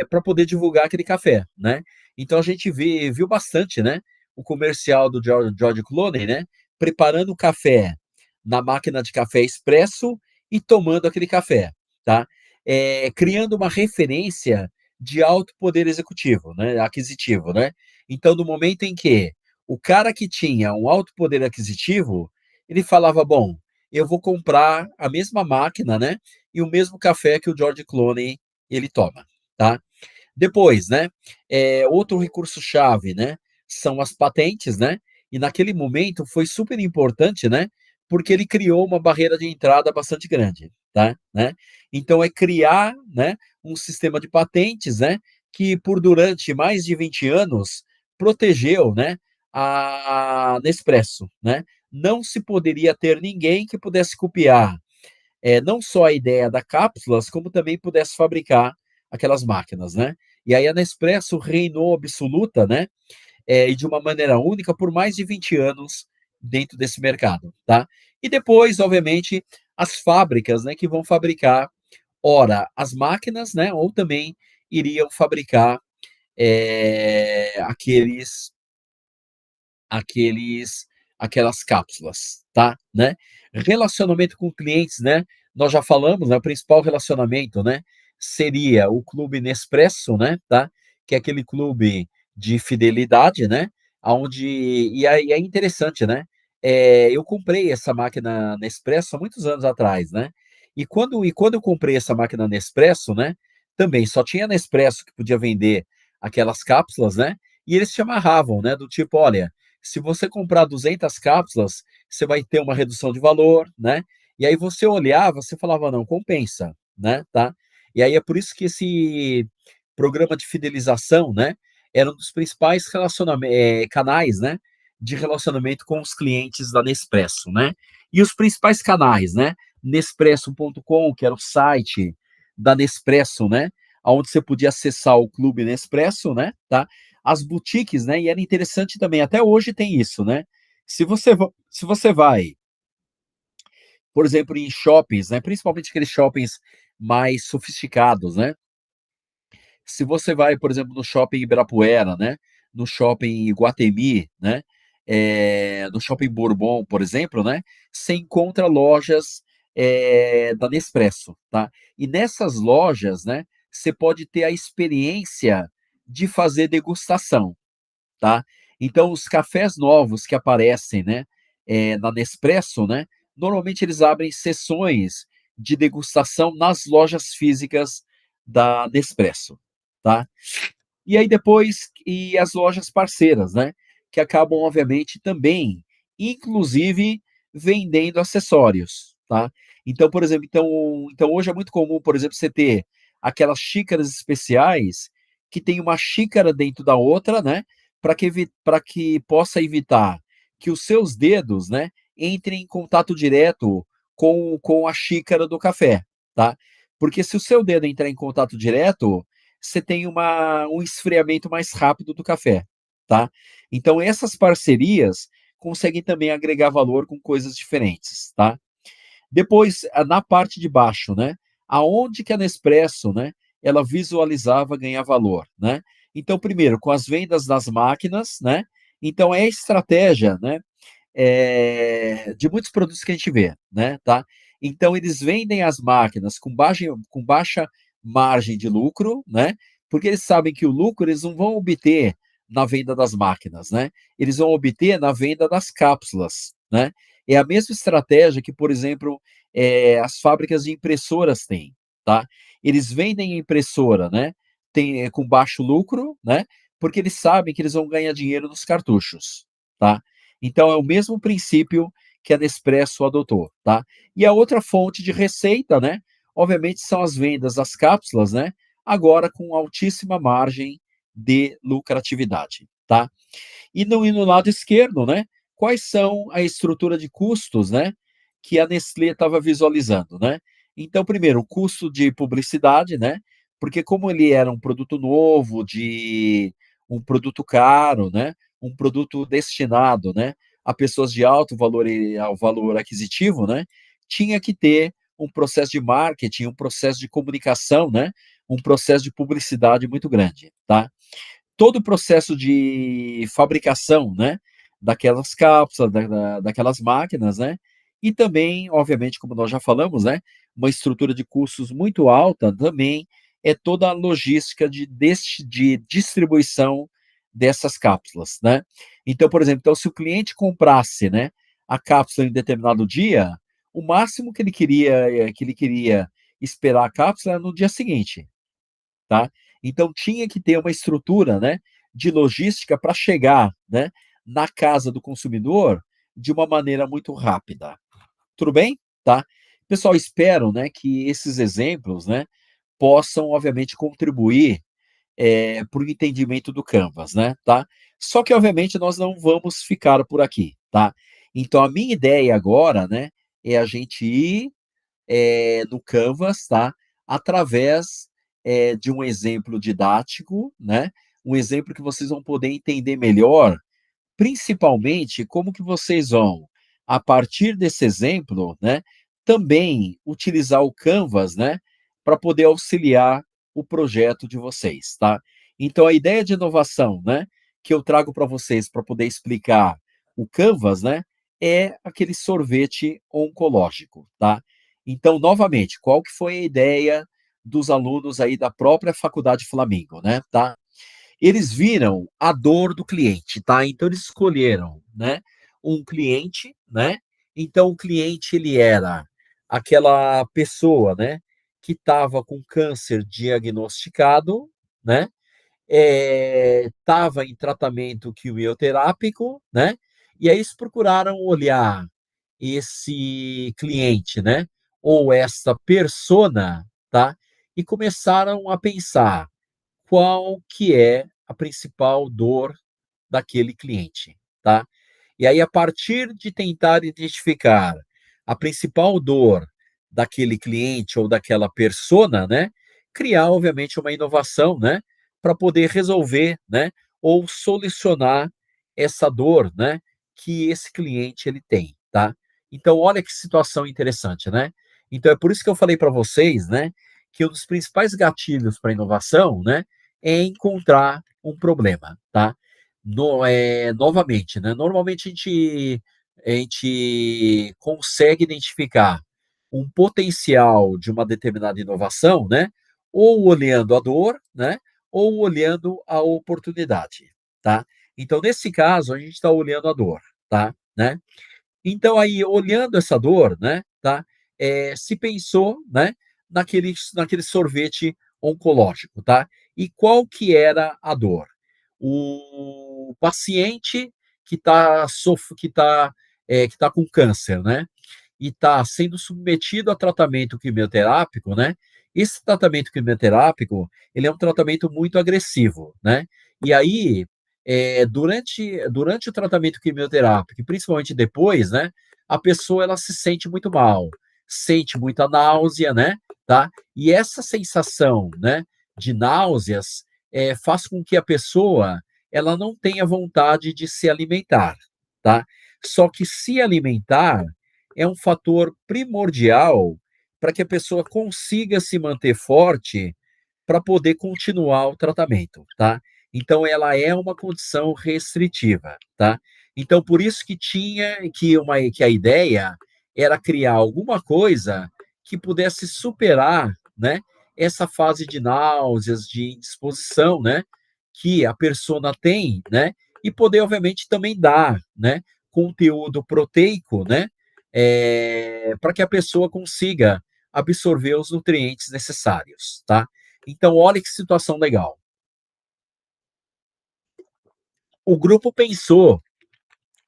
para poder divulgar aquele café, né? Então a gente viu bastante, né, o comercial do George Clooney, né, preparando o café na máquina de café expresso e tomando aquele café, tá? Criando uma referência de alto poder executivo, né, aquisitivo, né? Então, no momento em que o cara que tinha um alto poder aquisitivo, ele falava: "Bom, eu vou comprar a mesma máquina, né, e o mesmo café que o George Clooney ele toma", tá? Depois, né, outro recurso-chave, né, são as patentes, né, e naquele momento foi super importante, né, porque ele criou uma barreira de entrada bastante grande, tá, né. Então é criar, né, um sistema de patentes, né, que por durante mais de 20 anos protegeu, né, a Nespresso, né. Não se poderia ter ninguém que pudesse copiar, não só a ideia da cápsulas, como também pudesse fabricar aquelas máquinas, né. E aí a Nespresso reinou absoluta, né, e de uma maneira única por mais de 20 anos dentro desse mercado, tá. E depois, obviamente, as fábricas, né, que vão fabricar, ora, as máquinas, né, ou também iriam fabricar, aqueles aquelas cápsulas, tá, né. Relacionamento com clientes, né, nós já falamos, né, o principal relacionamento, né, seria o clube Nespresso, né, tá, que é aquele clube de fidelidade, né, aonde e aí é interessante, né, eu comprei essa máquina Nespresso há muitos anos atrás, né, e quando eu comprei essa máquina Nespresso, né, também só tinha Nespresso que podia vender aquelas cápsulas, né, e eles te amarravam, né, do tipo: "Olha, se você comprar 200 cápsulas, você vai ter uma redução de valor, né?" E aí você olhava, você falava: "Não, compensa", né, tá. E aí é por isso que esse programa de fidelização, né, era um dos principais canais, né, de relacionamento com os clientes da Nespresso, né. E os principais canais, né, Nespresso.com, que era o site da Nespresso, né, aonde você podia acessar o clube Nespresso, né, tá. As boutiques, né, e era interessante também, até hoje tem isso, né. Se você vai, por exemplo, em shoppings, né, principalmente aqueles shoppings mais sofisticados, né, se você vai, por exemplo, no shopping Ibirapuera, né, no shopping Iguatemi, né, no shopping Bourbon, por exemplo, né, você encontra lojas, da Nespresso, tá. E nessas lojas, né, você pode ter a experiência de fazer degustação. Tá? Então os cafés novos que aparecem, né, na Nespresso, né, normalmente eles abrem sessões de degustação nas lojas físicas da Nespresso, tá? E aí depois as lojas parceiras, né, que acabam obviamente também, inclusive vendendo acessórios, tá? Então, por exemplo, então hoje é muito comum, por exemplo, você ter aquelas xícaras especiais que tem uma xícara dentro da outra, né, para que possa evitar que os seus dedos, né, entrem em contato direto com a xícara do café, tá? Porque se o seu dedo entrar em contato direto, você tem um esfriamento mais rápido do café, tá? Então essas parcerias conseguem também agregar valor com coisas diferentes, tá? Depois, na parte de baixo, né, aonde que a Nespresso, né, ela visualizava ganhar valor, né. Então, primeiro, com as vendas das máquinas, né, então é estratégia, né, de muitos produtos que a gente vê, né, tá. Então eles vendem as máquinas com baixa margem de lucro, né, porque eles sabem que o lucro eles não vão obter na venda das máquinas, né, eles vão obter na venda das cápsulas, né. É a mesma estratégia que, por exemplo, as fábricas de impressoras têm, tá. Eles vendem a impressora, né, com baixo lucro, né, porque eles sabem que eles vão ganhar dinheiro nos cartuchos, tá. Então é o mesmo princípio que a Nespresso adotou, tá. E a outra fonte de receita, né, obviamente são as vendas das cápsulas, né, agora com altíssima margem de lucratividade, tá. E no lado esquerdo, né, quais são a estrutura de custos, né, que a Nestlé estava visualizando, né. Então, primeiro, o custo de publicidade, né, porque como ele era um produto novo, de um produto caro, né, um produto destinado, né, a pessoas de alto valor e ao valor aquisitivo, né, tinha que ter um processo de marketing, um processo de comunicação, né, um processo de publicidade muito grande, tá todo o processo de fabricação, né, daquelas cápsulas, daquelas máquinas, né, e também, obviamente, como nós já falamos, né, uma estrutura de custos muito alta também é toda a logística de distribuição dessas cápsulas, né. Então, por exemplo, então se o cliente comprasse, né, a cápsula em determinado dia, o máximo que ele queria esperar a cápsula era no dia seguinte. Tá? Então tinha que ter uma estrutura, né, de logística para chegar, né, na casa do consumidor de uma maneira muito rápida. Tudo bem? Tá? Pessoal, espero, né, que esses exemplos, né, possam obviamente contribuir, para o entendimento do Canvas, né, tá? Só que obviamente nós não vamos ficar por aqui, tá? Então a minha ideia agora, né, é a gente ir no Canvas, tá? Através, de um exemplo didático, né, um exemplo que vocês vão poder entender melhor, principalmente como que vocês vão, a partir desse exemplo, né, também utilizar o Canvas, né, para poder auxiliar o projeto de vocês, tá. Então a ideia de inovação, né, que eu trago para vocês para poder explicar o Canvas, né, é aquele sorvete oncológico, tá. Então, novamente, qual que foi a ideia dos alunos aí da própria Faculdade Flamingo, né, tá. Eles viram a dor do cliente, tá, então eles escolheram, né, um cliente, né, então o cliente ele era aquela pessoa, né, que estava com câncer diagnosticado, né, estava em tratamento quimioterápico, né, e aí eles procuraram olhar esse cliente, né, ou essa persona, tá, e começaram a pensar: qual que é a principal dor daquele cliente, tá? E aí, a partir de tentar identificar a principal dor daquele cliente ou daquela persona, né, criar, obviamente, uma inovação, né, para poder resolver, né, ou solucionar essa dor, né, que esse cliente ele tem, tá? Então, olha que situação interessante, né? Então, é por isso que eu falei para vocês, né, que um dos principais gatilhos para inovação, né, é encontrar um problema, tá? Novamente, né, normalmente a gente consegue identificar um potencial de uma determinada inovação, né, ou olhando a dor, né, ou olhando a oportunidade, tá. Então, nesse caso, a gente está olhando a dor, tá, né. Então aí, olhando essa dor, né, tá, se pensou, né, naquele sorvete oncológico, tá. E qual que era a dor? O paciente que está com câncer, né, e está sendo submetido a tratamento quimioterápico, né, esse tratamento quimioterápico, ele é um tratamento muito agressivo, né. E aí, durante o tratamento quimioterápico e principalmente depois, né, a pessoa ela se sente muito mal, sente muita náusea, né, tá. E essa sensação, né, de náuseas, faz com que a pessoa, ela não tenha vontade de se alimentar, tá. Só que se alimentar é um fator primordial para que a pessoa consiga se manter forte para poder continuar o tratamento, tá. Então ela é uma condição restritiva, tá. Então por isso que tinha que a ideia era criar alguma coisa que pudesse superar, né, essa fase de náuseas, de indisposição, né, que a persona tem, né, e poder obviamente também dar, né, conteúdo proteico, né, para que a pessoa consiga absorver os nutrientes necessários, tá. Então olha que situação legal. O grupo pensou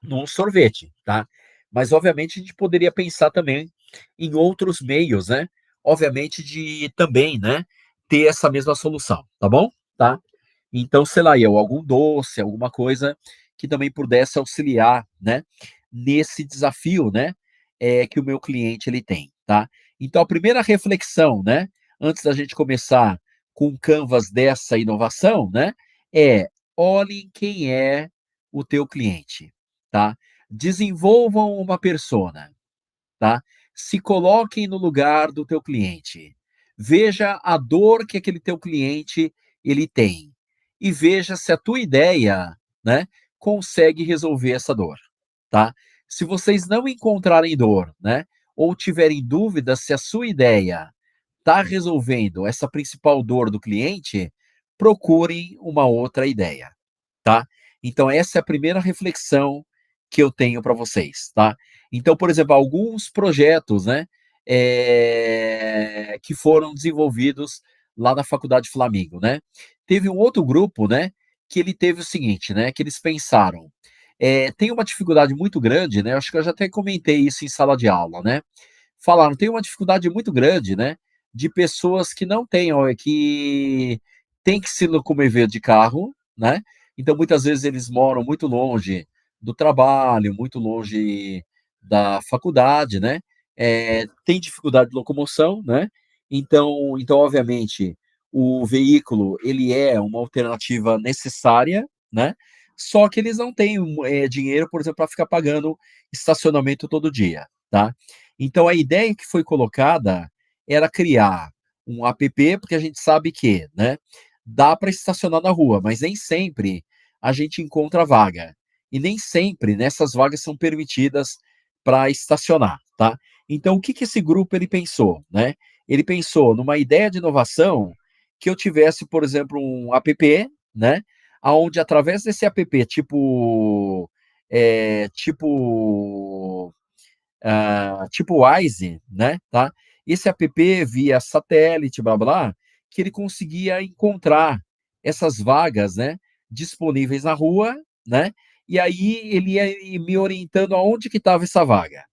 num sorvete, tá. Mas obviamente a gente poderia pensar também em outros meios, né, obviamente de também, né, ter essa mesma solução, tá bom? Tá. Então, sei lá, eu algum doce, alguma coisa que também pudesse auxiliar, né, nesse desafio, né, que o meu cliente ele tem, tá. Então a primeira reflexão, né, antes da gente começar com um canvas dessa inovação, né, é: olhem quem é o teu cliente, tá. Desenvolvam uma persona, tá. Se coloquem no lugar do teu cliente. Veja a dor que aquele teu cliente ele tem e veja se a tua ideia, né, consegue resolver essa dor, tá. Se vocês não encontrarem dor, né, ou tiverem dúvidas se a sua ideia está resolvendo essa principal dor do cliente, procurem uma outra ideia, tá. Então essa é a primeira reflexão que eu tenho para vocês, tá. Então, por exemplo, alguns projetos, né, que foram desenvolvidos lá na Faculdade Flamengo, né. Teve um outro grupo, né, que ele teve o seguinte, né, que eles pensaram, tem uma dificuldade muito grande, né, acho que eu já até comentei isso em sala de aula, né. Falaram: "Tem uma dificuldade muito grande, né, de pessoas que não têm que têm que se locomover de carro, né, então muitas vezes eles moram muito longe do trabalho, muito longe da faculdade, né, tem dificuldade de locomoção, né, então obviamente o veículo ele é uma alternativa necessária, né, só que eles não têm dinheiro, por exemplo, para ficar pagando estacionamento todo dia, tá. Então a ideia que foi colocada era criar um app, porque a gente sabe que, né, dá para estacionar na rua, mas nem sempre a gente encontra vaga. E nem sempre nessas vagas são permitidas para estacionar, tá. Então o que que esse grupo ele pensou, né, ele pensou numa ideia de inovação que eu tivesse, por exemplo, um app, né, aonde através desse app tipo tipo Waze, né, tá. Esse app via satélite, blá-blá, que ele conseguia encontrar essas vagas, né, disponíveis na rua, né, e aí ele ia me orientando aonde que estava essa vaga,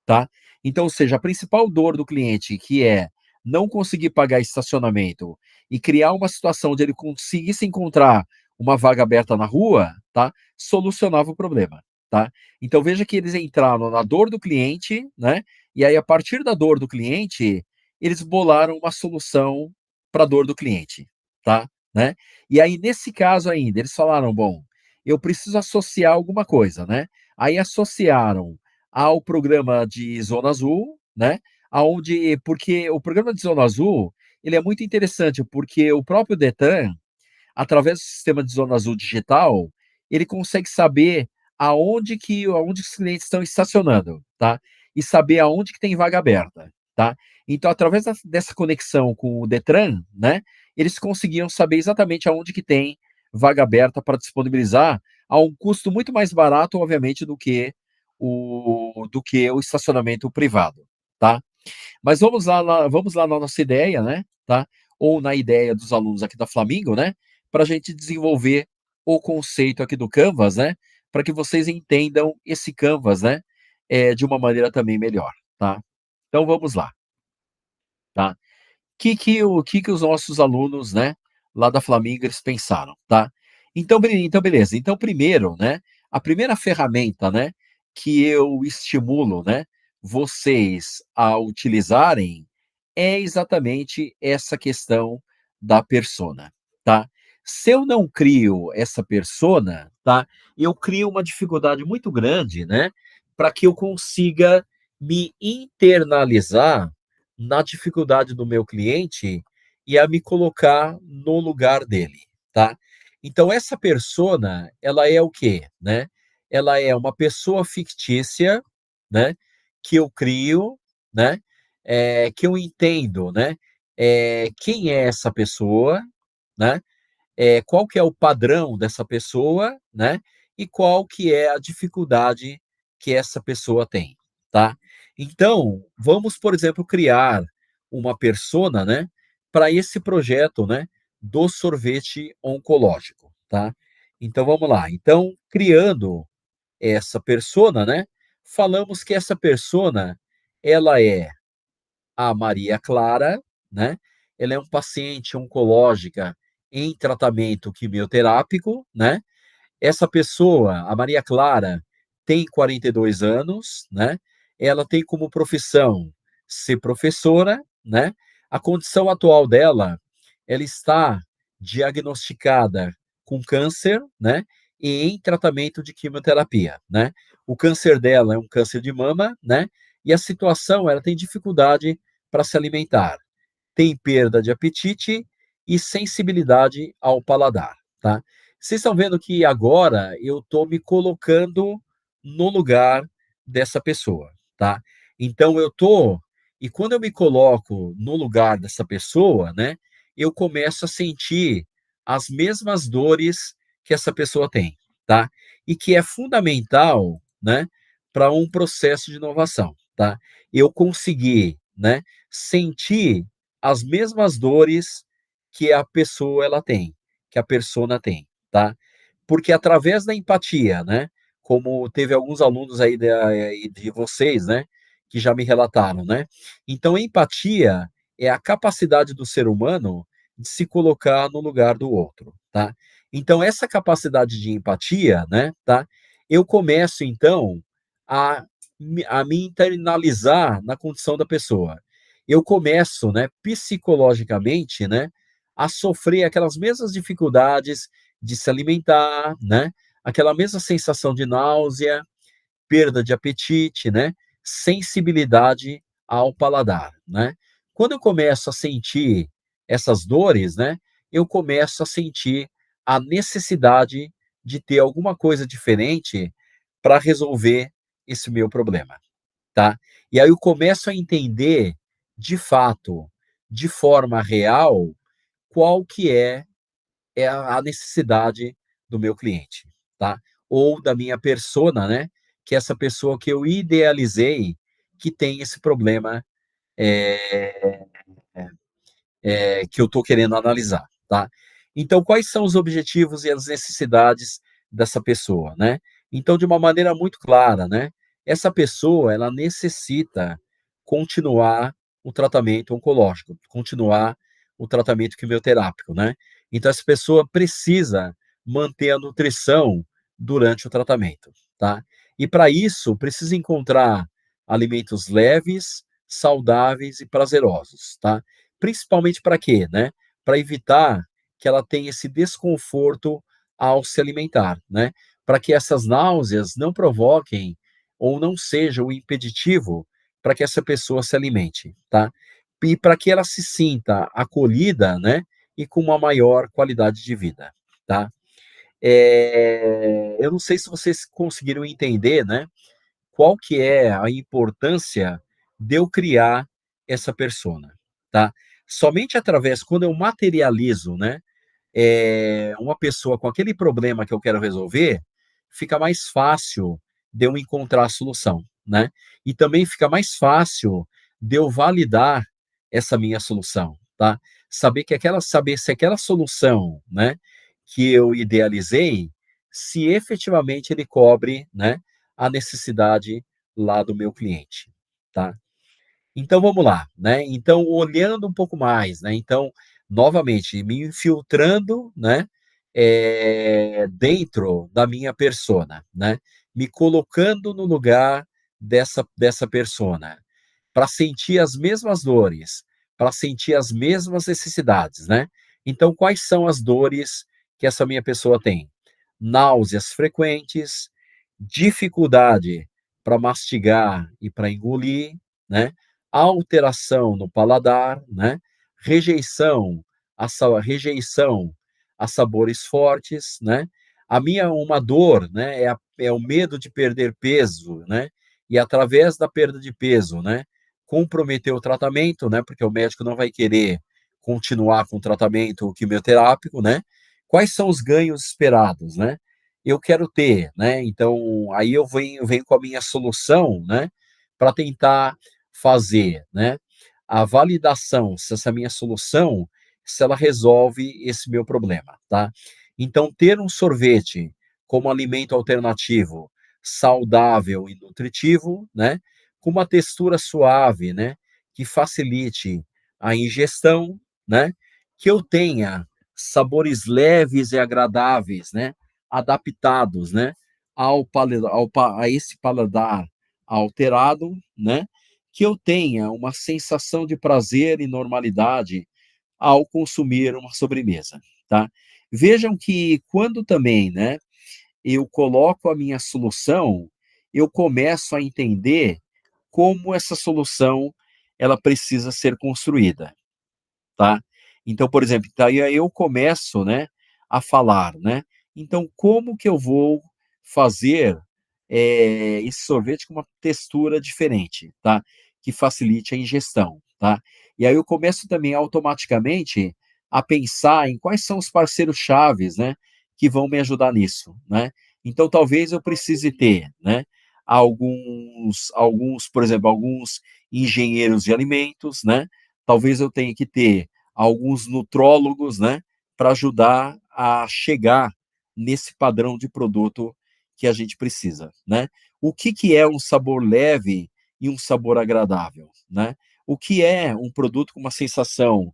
tá. Então, ou seja, a principal dor do cliente, que é não conseguir pagar estacionamento e criar uma situação onde ele conseguisse encontrar uma vaga aberta na rua, tá, solucionava o problema, tá. Então veja que eles entraram na dor do cliente, né, e aí a partir da dor do cliente, eles bolaram uma solução para a dor do cliente, tá, né. E aí nesse caso ainda, eles falaram: "Bom, eu preciso associar alguma coisa", né. Aí associaram ao programa de Zona Azul, né, aonde porque o programa de Zona Azul, ele é muito interessante, porque o próprio Detran, através do sistema de Zona Azul digital, ele consegue saber aonde os clientes estão estacionando, tá, e saber aonde que tem vaga aberta, tá. Então através dessa conexão com o Detran, né, eles conseguiam saber exatamente aonde que tem vaga aberta para disponibilizar a um custo muito mais barato, obviamente, do que o estacionamento privado, tá. Mas vamos lá na nossa ideia, né, tá, ou na ideia dos alunos aqui da Flamingo, né, para a gente desenvolver o conceito aqui do Canvas, né, para que vocês entendam esse Canvas, né, de uma maneira também melhor, tá. Então vamos lá, tá. Que os nossos alunos, né, lá da Flamingo eles pensaram, tá. Então beleza, então primeiro, né, a primeira ferramenta, né, que eu estimulo, né, vocês a utilizarem, é exatamente essa questão da persona, tá. Se eu não crio essa persona, tá, eu crio uma dificuldade muito grande, né, para que eu consiga me internalizar na dificuldade do meu cliente e a me colocar no lugar dele, tá? Então essa persona, ela é o quê, né? Ela é uma pessoa fictícia, né, que eu crio, né, que eu entendo, né, quem é essa pessoa, né, qual que é o padrão dessa pessoa, né, e qual que é a dificuldade que essa pessoa tem, tá? Então, vamos, por exemplo, criar uma persona, né, para esse projeto, né, do sorvete oncológico, tá? Então vamos lá. Então, criando essa persona, né, falamos que essa persona ela é a Maria Clara, né? Ela é um paciente oncológica em tratamento quimioterápico, né? Essa pessoa, a Maria Clara, tem 42 anos, né? Ela tem como profissão ser professora, né? A condição atual dela, ela está diagnosticada com câncer, né? E em tratamento de quimioterapia, né? O câncer dela é um câncer de mama, né? E a situação, ela tem dificuldade para se alimentar, tem perda de apetite e sensibilidade ao paladar, tá? Vocês estão vendo que agora eu estou me colocando no lugar dessa pessoa, tá? Então eu tô e quando eu me coloco no lugar dessa pessoa, né, eu começo a sentir as mesmas dores que essa pessoa tem, tá? E que é fundamental, né, para um processo de inovação, tá? Eu conseguir, né, sentir as mesmas dores que a pessoa ela tem, que a persona tem, tá? Porque através da empatia, né, como teve alguns alunos aí de vocês, né, que já me relataram, né? Então, empatia é a capacidade do ser humano de se colocar no lugar do outro, tá? Então, essa capacidade de empatia, né, tá? Eu começo, então, a a me internalizar na condição da pessoa. Eu começo, né, psicologicamente, né, a sofrer aquelas mesmas dificuldades de se alimentar, né, aquela mesma sensação de náusea, perda de apetite, né, sensibilidade ao paladar, né. Quando eu começo a sentir essas dores, né, eu começo a sentir a necessidade de ter alguma coisa diferente para resolver esse meu problema, tá. E aí eu começo a entender, de fato, de forma real, qual que é a necessidade do meu cliente, tá? Ou da minha persona, né? Que é essa pessoa que eu idealizei que tem esse problema é, que eu estou querendo analisar, tá? Então, quais são os objetivos e as necessidades dessa pessoa, né? Então, de uma maneira muito clara, né? Essa pessoa, ela necessita continuar o tratamento oncológico, continuar o tratamento quimioterápico, né? Então, essa pessoa precisa manter a nutrição durante o tratamento, tá? E para isso, precisa encontrar alimentos leves, saudáveis e prazerosos, tá? Principalmente para quê, né? Para evitar que ela tenha esse desconforto ao se alimentar, né? Para que essas náuseas não provoquem ou não sejam o impeditivo para que essa pessoa se alimente, tá? E para que ela se sinta acolhida, né? E com uma maior qualidade de vida, tá? Eu não sei se vocês conseguiram entender, né? Qual que é a importância de eu criar essa persona, tá? Somente através quando eu materializo, né, uma pessoa com aquele problema que eu quero resolver, fica mais fácil de eu encontrar a solução, né? E também fica mais fácil de eu validar essa minha solução, tá? Saber se aquela solução, né, que eu idealizei, se efetivamente ele cobre, né, a necessidade lá do meu cliente, tá? Então vamos lá, né? Então olhando um pouco mais, né? Então novamente me infiltrando, né? Dentro da minha persona, né? Me colocando no lugar dessa persona, para sentir as mesmas dores, para sentir as mesmas necessidades, né? Então quais são as dores que essa minha pessoa tem? Náuseas frequentes, dificuldade para mastigar e para engolir, né? alteração no paladar, né, rejeição a sabores fortes, né. A minha uma dor, né, é o medo de perder peso, né, e através da perda de peso, né, comprometer o tratamento, né, porque o médico não vai querer continuar com o tratamento quimioterápico, né. Quais são os ganhos esperados, né? Eu quero ter, né, então aí eu venho com a minha solução, né, para tentar fazer, né, a validação se essa minha solução, se ela resolve esse meu problema, tá. Então ter um sorvete como alimento alternativo, saudável e nutritivo, né, com uma textura suave, né, que facilite a ingestão, né, que eu tenha sabores leves e agradáveis, né, adaptados, né, a esse paladar alterado, né, que eu tenha uma sensação de prazer e normalidade ao consumir uma sobremesa, tá. Vejam que quando também, né, eu coloco a minha solução, eu começo a entender como essa solução ela precisa ser construída, tá. Então, por exemplo, daí aí eu começo, né, a falar, né, então como que eu vou fazer, esse sorvete com uma textura diferente, tá, que facilite a ingestão, tá. E aí eu começo também automaticamente a pensar em quais são os parceiros chaves, né, que vão me ajudar nisso, né. Então talvez eu precise ter, né, por exemplo, alguns engenheiros de alimentos, né, talvez eu tenha que ter alguns nutrólogos, né, para ajudar a chegar nesse padrão de produto que a gente precisa, né. O que que é um sabor leve e um sabor agradável, né? O que é um produto com uma sensação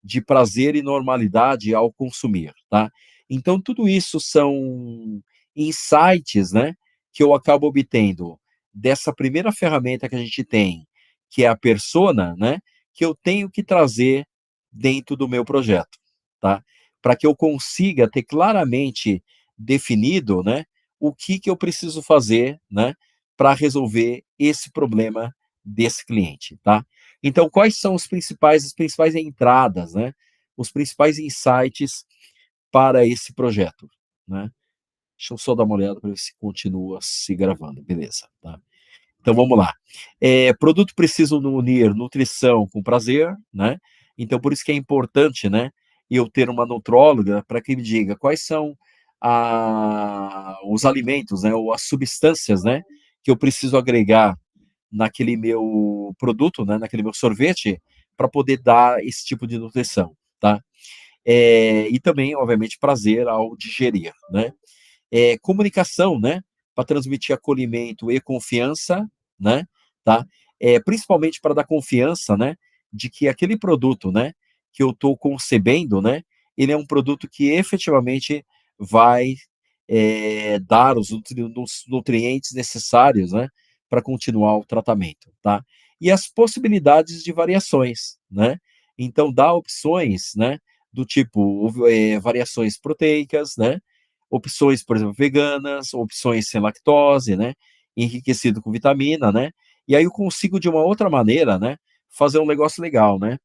de prazer e normalidade ao consumir, tá? Então tudo isso são insights, né, que eu acabo obtendo dessa primeira ferramenta que a gente tem, que é a persona, né, que eu tenho que trazer dentro do meu projeto, tá? Para que eu consiga ter claramente definido, né, o que que eu preciso fazer, né, para resolver esse problema desse cliente, tá? Então, quais são as principais entradas, né, os principais insights para esse projeto, né. Deixa eu só dar uma olhada para ver se continua se gravando, beleza, tá. Então vamos lá. Produto precisa unir nutrição com prazer, né, então por isso que é importante, né, eu ter uma nutróloga para que me diga quais são os alimentos, né, ou as substâncias, né, que eu preciso agregar naquele meu produto, né, naquele meu sorvete, para poder dar esse tipo de nutrição, tá. E também, obviamente, prazer ao digerir, né. Comunicação, né, para transmitir acolhimento e confiança, né, tá. Principalmente para dar confiança, né, de que aquele produto, né, que eu estou concebendo, né, ele é um produto que efetivamente vai, dar os nutrientes necessários, né, para continuar o tratamento, tá. E as possibilidades de variações, né. Então dá opções, né, do tipo, variações proteicas, né, opções, por exemplo, veganas, opções sem lactose, né, enriquecido com vitamina, né, e aí eu consigo de uma outra maneira, né, fazer um negócio legal, né.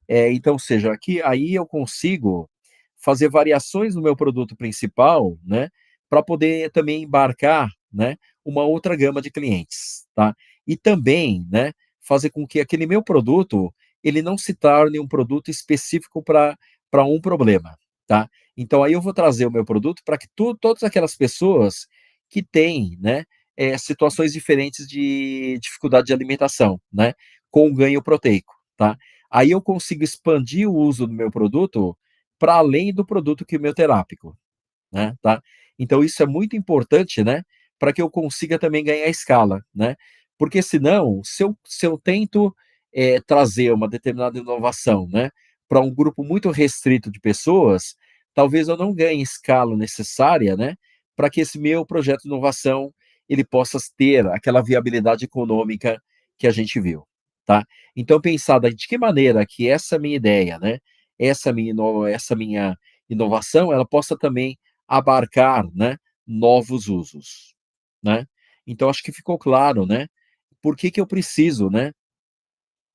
Então, ou seja, aqui aí eu consigo fazer variações no meu produto principal, né, para poder também embarcar, né, uma outra gama de clientes, tá. E também, né, fazer com que aquele meu produto, ele não se torne um produto específico para um problema, tá. Então aí eu vou trazer o meu produto para que todas aquelas pessoas que têm, né, situações diferentes de dificuldade de alimentação, né, com ganho proteico, tá. Aí eu consigo expandir o uso do meu produto para além do produto quimioterápico, né, tá. Então isso é muito importante, né, para que eu consiga também ganhar escala, né. Porque senão, se eu tento, trazer uma determinada inovação, né, para um grupo muito restrito de pessoas, talvez eu não ganhe escala necessária, né, para que esse meu projeto de inovação, ele possa ter aquela viabilidade econômica que a gente viu, tá. Então pensar de que maneira que essa minha ideia, né, essa minha inovação, ela possa também abarcar, né, novos usos, né. Então acho que ficou claro, né, por que que eu preciso, né,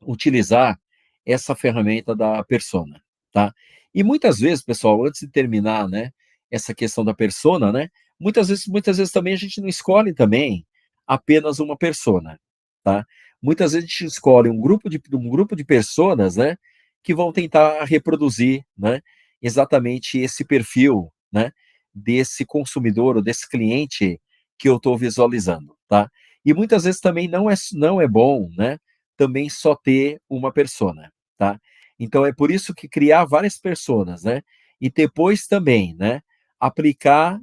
utilizar essa ferramenta da persona, tá. E muitas vezes, pessoal, antes de terminar, né, essa questão da persona, né, muitas vezes também a gente não escolhe também apenas uma persona, tá. Muitas vezes a gente escolhe um grupo de personas, né, que vão tentar reproduzir, né, exatamente esse perfil, né, desse consumidor ou desse cliente que eu estou visualizando, tá. E muitas vezes também não é bom, né, também só ter uma persona, tá. Então é por isso que criar várias personas, né, e depois também, né, aplicar,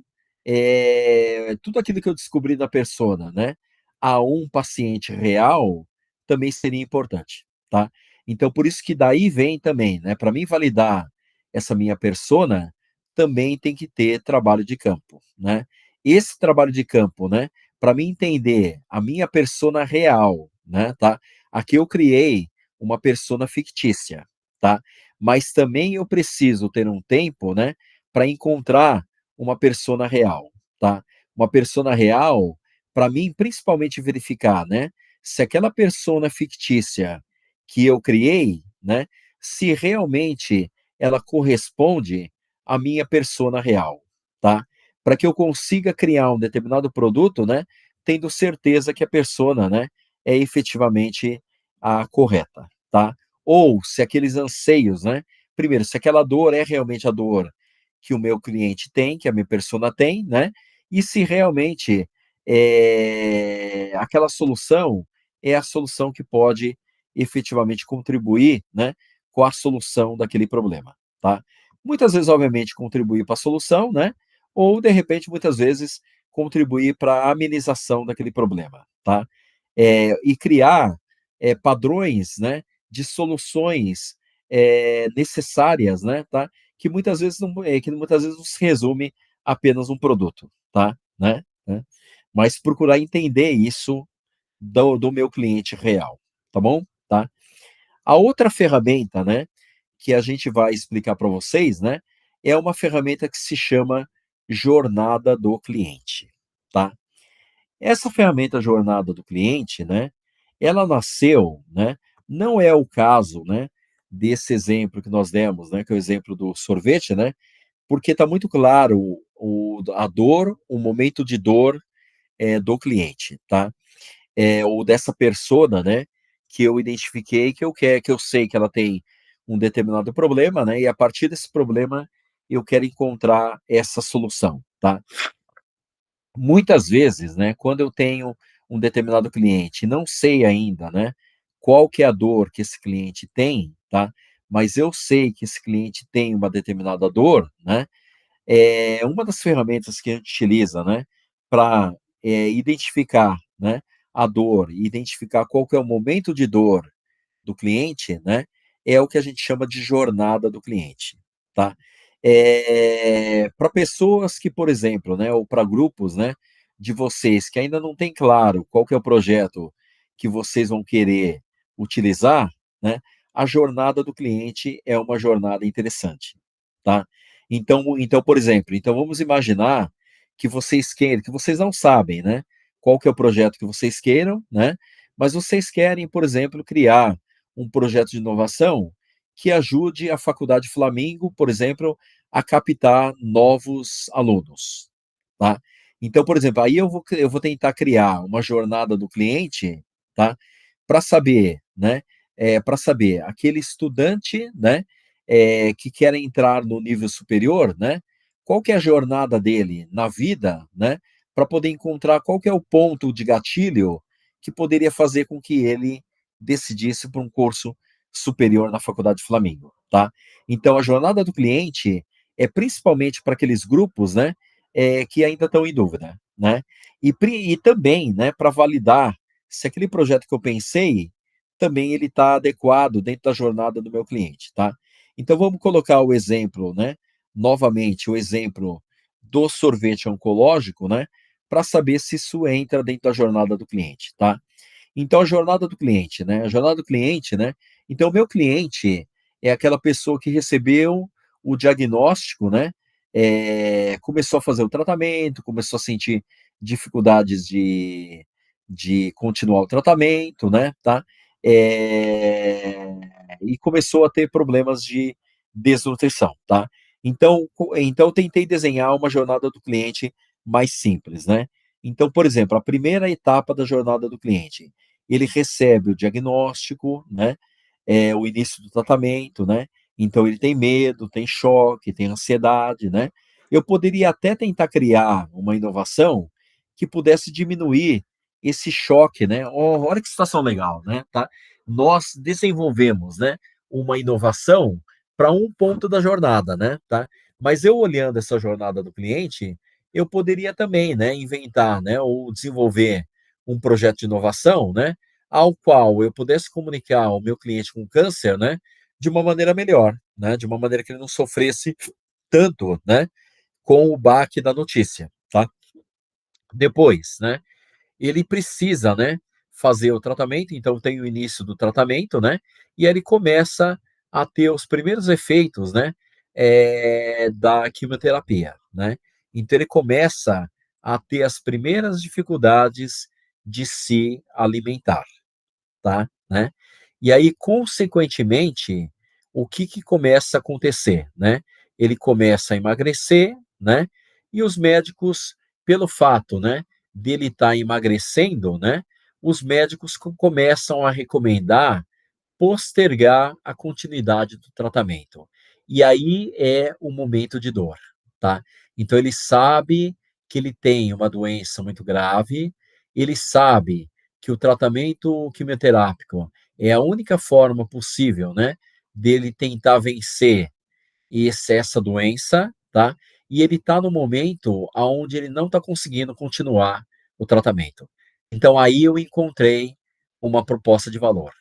tudo aquilo que eu descobri da persona, né, a um paciente real, também seria importante, tá. Então por isso que daí vem também, né, para mim validar essa minha persona, também tem que ter trabalho de campo, né. Esse trabalho de campo, né, para mim entender a minha persona real, né, tá. Aqui eu criei uma persona fictícia, tá. Mas também eu preciso ter um tempo, né, para encontrar uma persona real, tá. Uma persona real, para mim principalmente verificar, né, se aquela persona fictícia que eu criei, né, se realmente ela corresponde à minha persona real, tá. Para que eu consiga criar um determinado produto, né, tendo certeza que a persona, né, é efetivamente a correta, tá. Ou se aqueles anseios, né, primeiro, se aquela dor é realmente a dor que o meu cliente tem, que a minha persona tem, né, e se realmente, aquela solução é a solução que pode efetivamente contribuir, né, com a solução daquele problema, tá. Muitas vezes, obviamente, contribuir para a solução, né, ou de repente, muitas vezes, contribuir para a amenização daquele problema, tá. E criar, padrões, né, de soluções, necessárias, né, tá, que muitas vezes não se resume a apenas um produto, tá, né. Mas procurar entender isso do meu cliente real, tá bom? Tá. A outra ferramenta, né, que a gente vai explicar para vocês, né, é uma ferramenta que se chama jornada do cliente, tá. Essa ferramenta jornada do cliente, né, ela nasceu, né, não é o caso, né, desse exemplo que nós demos, né, que é o exemplo do sorvete, né, porque está muito claro a dor, o momento de dor, do cliente, tá. Ou dessa persona, né, que eu identifiquei que eu sei que ela tem um determinado problema, né, e a partir desse problema eu quero encontrar essa solução, tá. Muitas vezes, né, quando eu tenho um determinado cliente e não sei ainda, né, qual que é a dor que esse cliente tem, tá, mas eu sei que esse cliente tem uma determinada dor, né, uma das ferramentas que a gente utiliza, né, para identificar, né, a dor e identificar qual que é o momento de dor do cliente, né, é o que a gente chama de jornada do cliente, tá. Pra pessoas que, por exemplo, né, ou para grupos, né, de vocês que ainda não tem claro qual que é o projeto que vocês vão querer utilizar, né, a jornada do cliente é uma jornada interessante, tá. Então, por exemplo, então vamos imaginar que vocês não sabem, né, qual que é o projeto que vocês queiram, né, mas vocês querem, por exemplo, criar um projeto de inovação que ajude a Faculdade Flamingo, por exemplo, a captar novos alunos, tá. Então, por exemplo, aí eu vou tentar criar uma jornada do cliente, tá, para saber, né, para saber aquele estudante, né, que quer entrar no nível superior, né, qual que é a jornada dele na vida, né, para poder encontrar qual que é o ponto de gatilho que poderia fazer com que ele decidisse por um curso superior na Faculdade Flamingo, tá. Então a jornada do cliente é principalmente para aqueles grupos, né, que ainda estão em dúvida, né. E também, né, para validar se aquele projeto que eu pensei, também ele está adequado dentro da jornada do meu cliente, tá. Então vamos colocar o exemplo, né, novamente o exemplo do sorvete oncológico, né, para saber se isso entra dentro da jornada do cliente, tá. Então a jornada do cliente, né, a jornada do cliente, né, então o meu cliente é aquela pessoa que recebeu o diagnóstico, né, começou a fazer o tratamento, começou a sentir dificuldades de continuar o tratamento, né, tá. eh, e começou a ter problemas de desnutrição, tá. Então eu tentei desenhar uma jornada do cliente mais simples, né. Então, por exemplo, a primeira etapa da jornada do cliente, ele recebe o diagnóstico, né, o início do tratamento, né, então ele tem medo, tem choque, tem ansiedade, né. Eu poderia até tentar criar uma inovação que pudesse diminuir esse choque, né. Olha que situação legal, né, tá. Nós desenvolvemos, né, uma inovação para um ponto da jornada, né, tá. Mas eu olhando essa jornada do cliente, eu poderia também, né, inventar, né, ou desenvolver um projeto de inovação, né, ao qual eu pudesse comunicar o meu cliente com câncer, né, de uma maneira melhor, né, de uma maneira que ele não sofresse tanto, né, com o baque da notícia, tá. Depois, né, ele precisa, né, fazer o tratamento, então tem o início do tratamento, né, e aí ele começa a ter os primeiros efeitos, né, da quimioterapia, né. Então ele começa a ter as primeiras dificuldades de se alimentar, tá, né. E aí, consequentemente, o que que começa a acontecer, né? Ele começa a emagrecer, né? E os médicos, pelo fato, né, dele estar emagrecendo, né, os médicos começam a recomendar postergar a continuidade do tratamento. E aí é o momento de dor, tá. Então ele sabe que ele tem uma doença muito grave, ele sabe que o tratamento quimioterápico é a única forma possível, né, dele tentar vencer essa doença, tá, e ele está no momento aonde ele não está conseguindo continuar o tratamento. Então aí eu encontrei uma proposta de valor.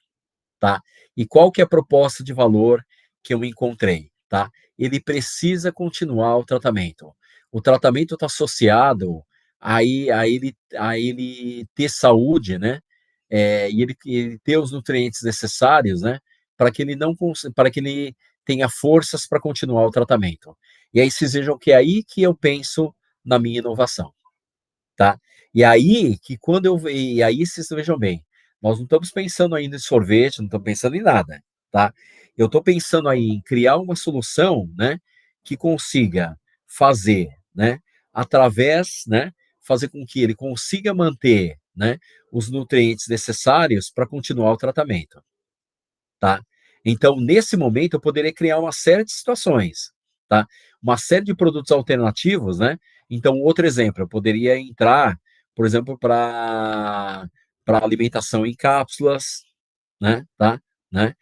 Tá? E qual que é a proposta de valor que eu encontrei, tá? Ele precisa continuar o tratamento. O tratamento está associado a ele ter saúde, né, e ele ter os nutrientes necessários, né, para que ele tenha forças para continuar o tratamento. E aí vocês vejam que é aí que eu penso na minha inovação. Tá? E aí vocês vejam bem, nós não estamos pensando ainda em sorvete, não estamos pensando em nada, tá? Eu estou pensando aí em criar uma solução, né, que consiga fazer, né, através, né, fazer com que ele consiga manter, né, os nutrientes necessários para continuar o tratamento, tá? Então, nesse momento, eu poderia criar uma série de situações, tá? Uma série de produtos alternativos, né? Então, outro exemplo, eu poderia entrar, por exemplo, para alimentação em cápsulas, né? Tá? Né?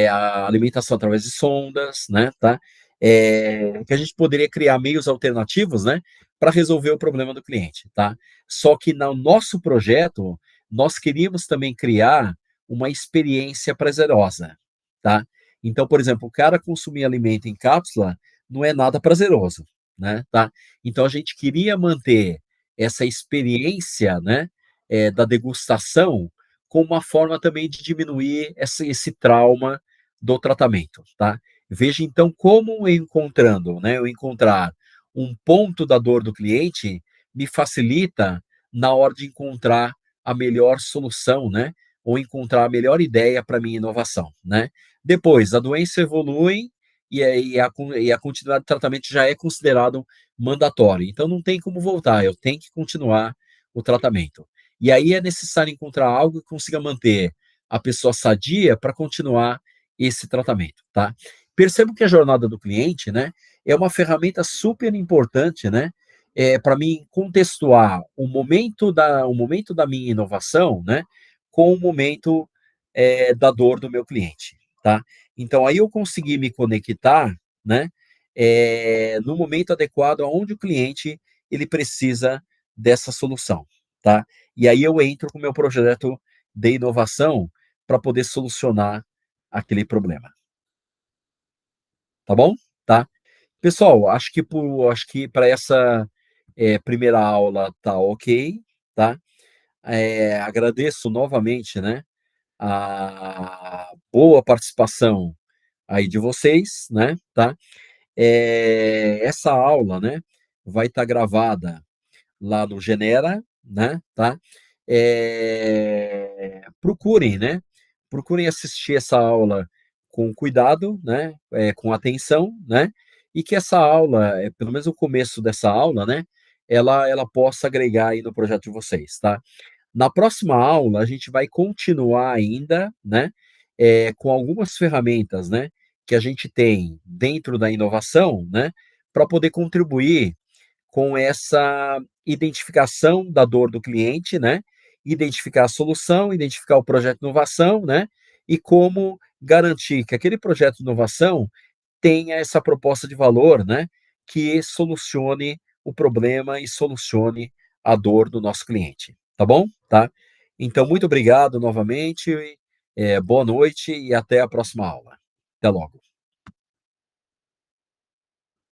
A alimentação através de sondas, né? Tá? Que a gente poderia criar meios alternativos, né? Para resolver o problema do cliente, tá? Só que no nosso projeto, nós queríamos também criar uma experiência prazerosa, tá? Então, por exemplo, o cara consumir alimento em cápsula não é nada prazeroso, né, tá? Então a gente queria manter essa experiência, né, da degustação como uma forma também de diminuir esse trauma do tratamento, tá? Veja então como eu encontrar um ponto da dor do cliente me facilita na hora de encontrar a melhor solução, né, ou encontrar a melhor ideia para minha inovação, né. Depois, a doença evolui e a continuidade do tratamento já é considerado mandatório, então não tem como voltar, eu tenho que continuar o tratamento. E aí é necessário encontrar algo que consiga manter a pessoa sadia para continuar esse tratamento, tá. Percebo que a jornada do cliente, né, é uma ferramenta super importante, né, para mim contextuar o momento da minha inovação, né, com o momento, da dor do meu cliente, tá. Então aí eu consegui me conectar, né, no momento adequado aonde o cliente, ele precisa dessa solução, tá. E aí eu entro com o meu projeto de inovação para poder solucionar aquele problema, tá bom? Tá. Pessoal, acho que para essa, primeira aula tá ok, tá. Agradeço novamente, né, a boa participação aí de vocês, né, tá. Essa aula, né, vai estar gravada lá no Genera, né, tá. Procurem, né, procurem assistir essa aula com cuidado, né, com atenção, né, e que essa aula, pelo menos o começo dessa aula, né, ela possa agregar aí no projeto de vocês, tá? Na próxima aula, a gente vai continuar ainda, né, com algumas ferramentas, né, que a gente tem dentro da inovação, né, para poder contribuir com essa identificação da dor do cliente, né, identificar a solução, identificar o projeto de inovação, né, e como garantir que aquele projeto de inovação tenha essa proposta de valor, né, que solucione o problema e solucione a dor do nosso cliente, tá bom? Tá? Então, muito obrigado novamente, boa noite e até a próxima aula. Até logo.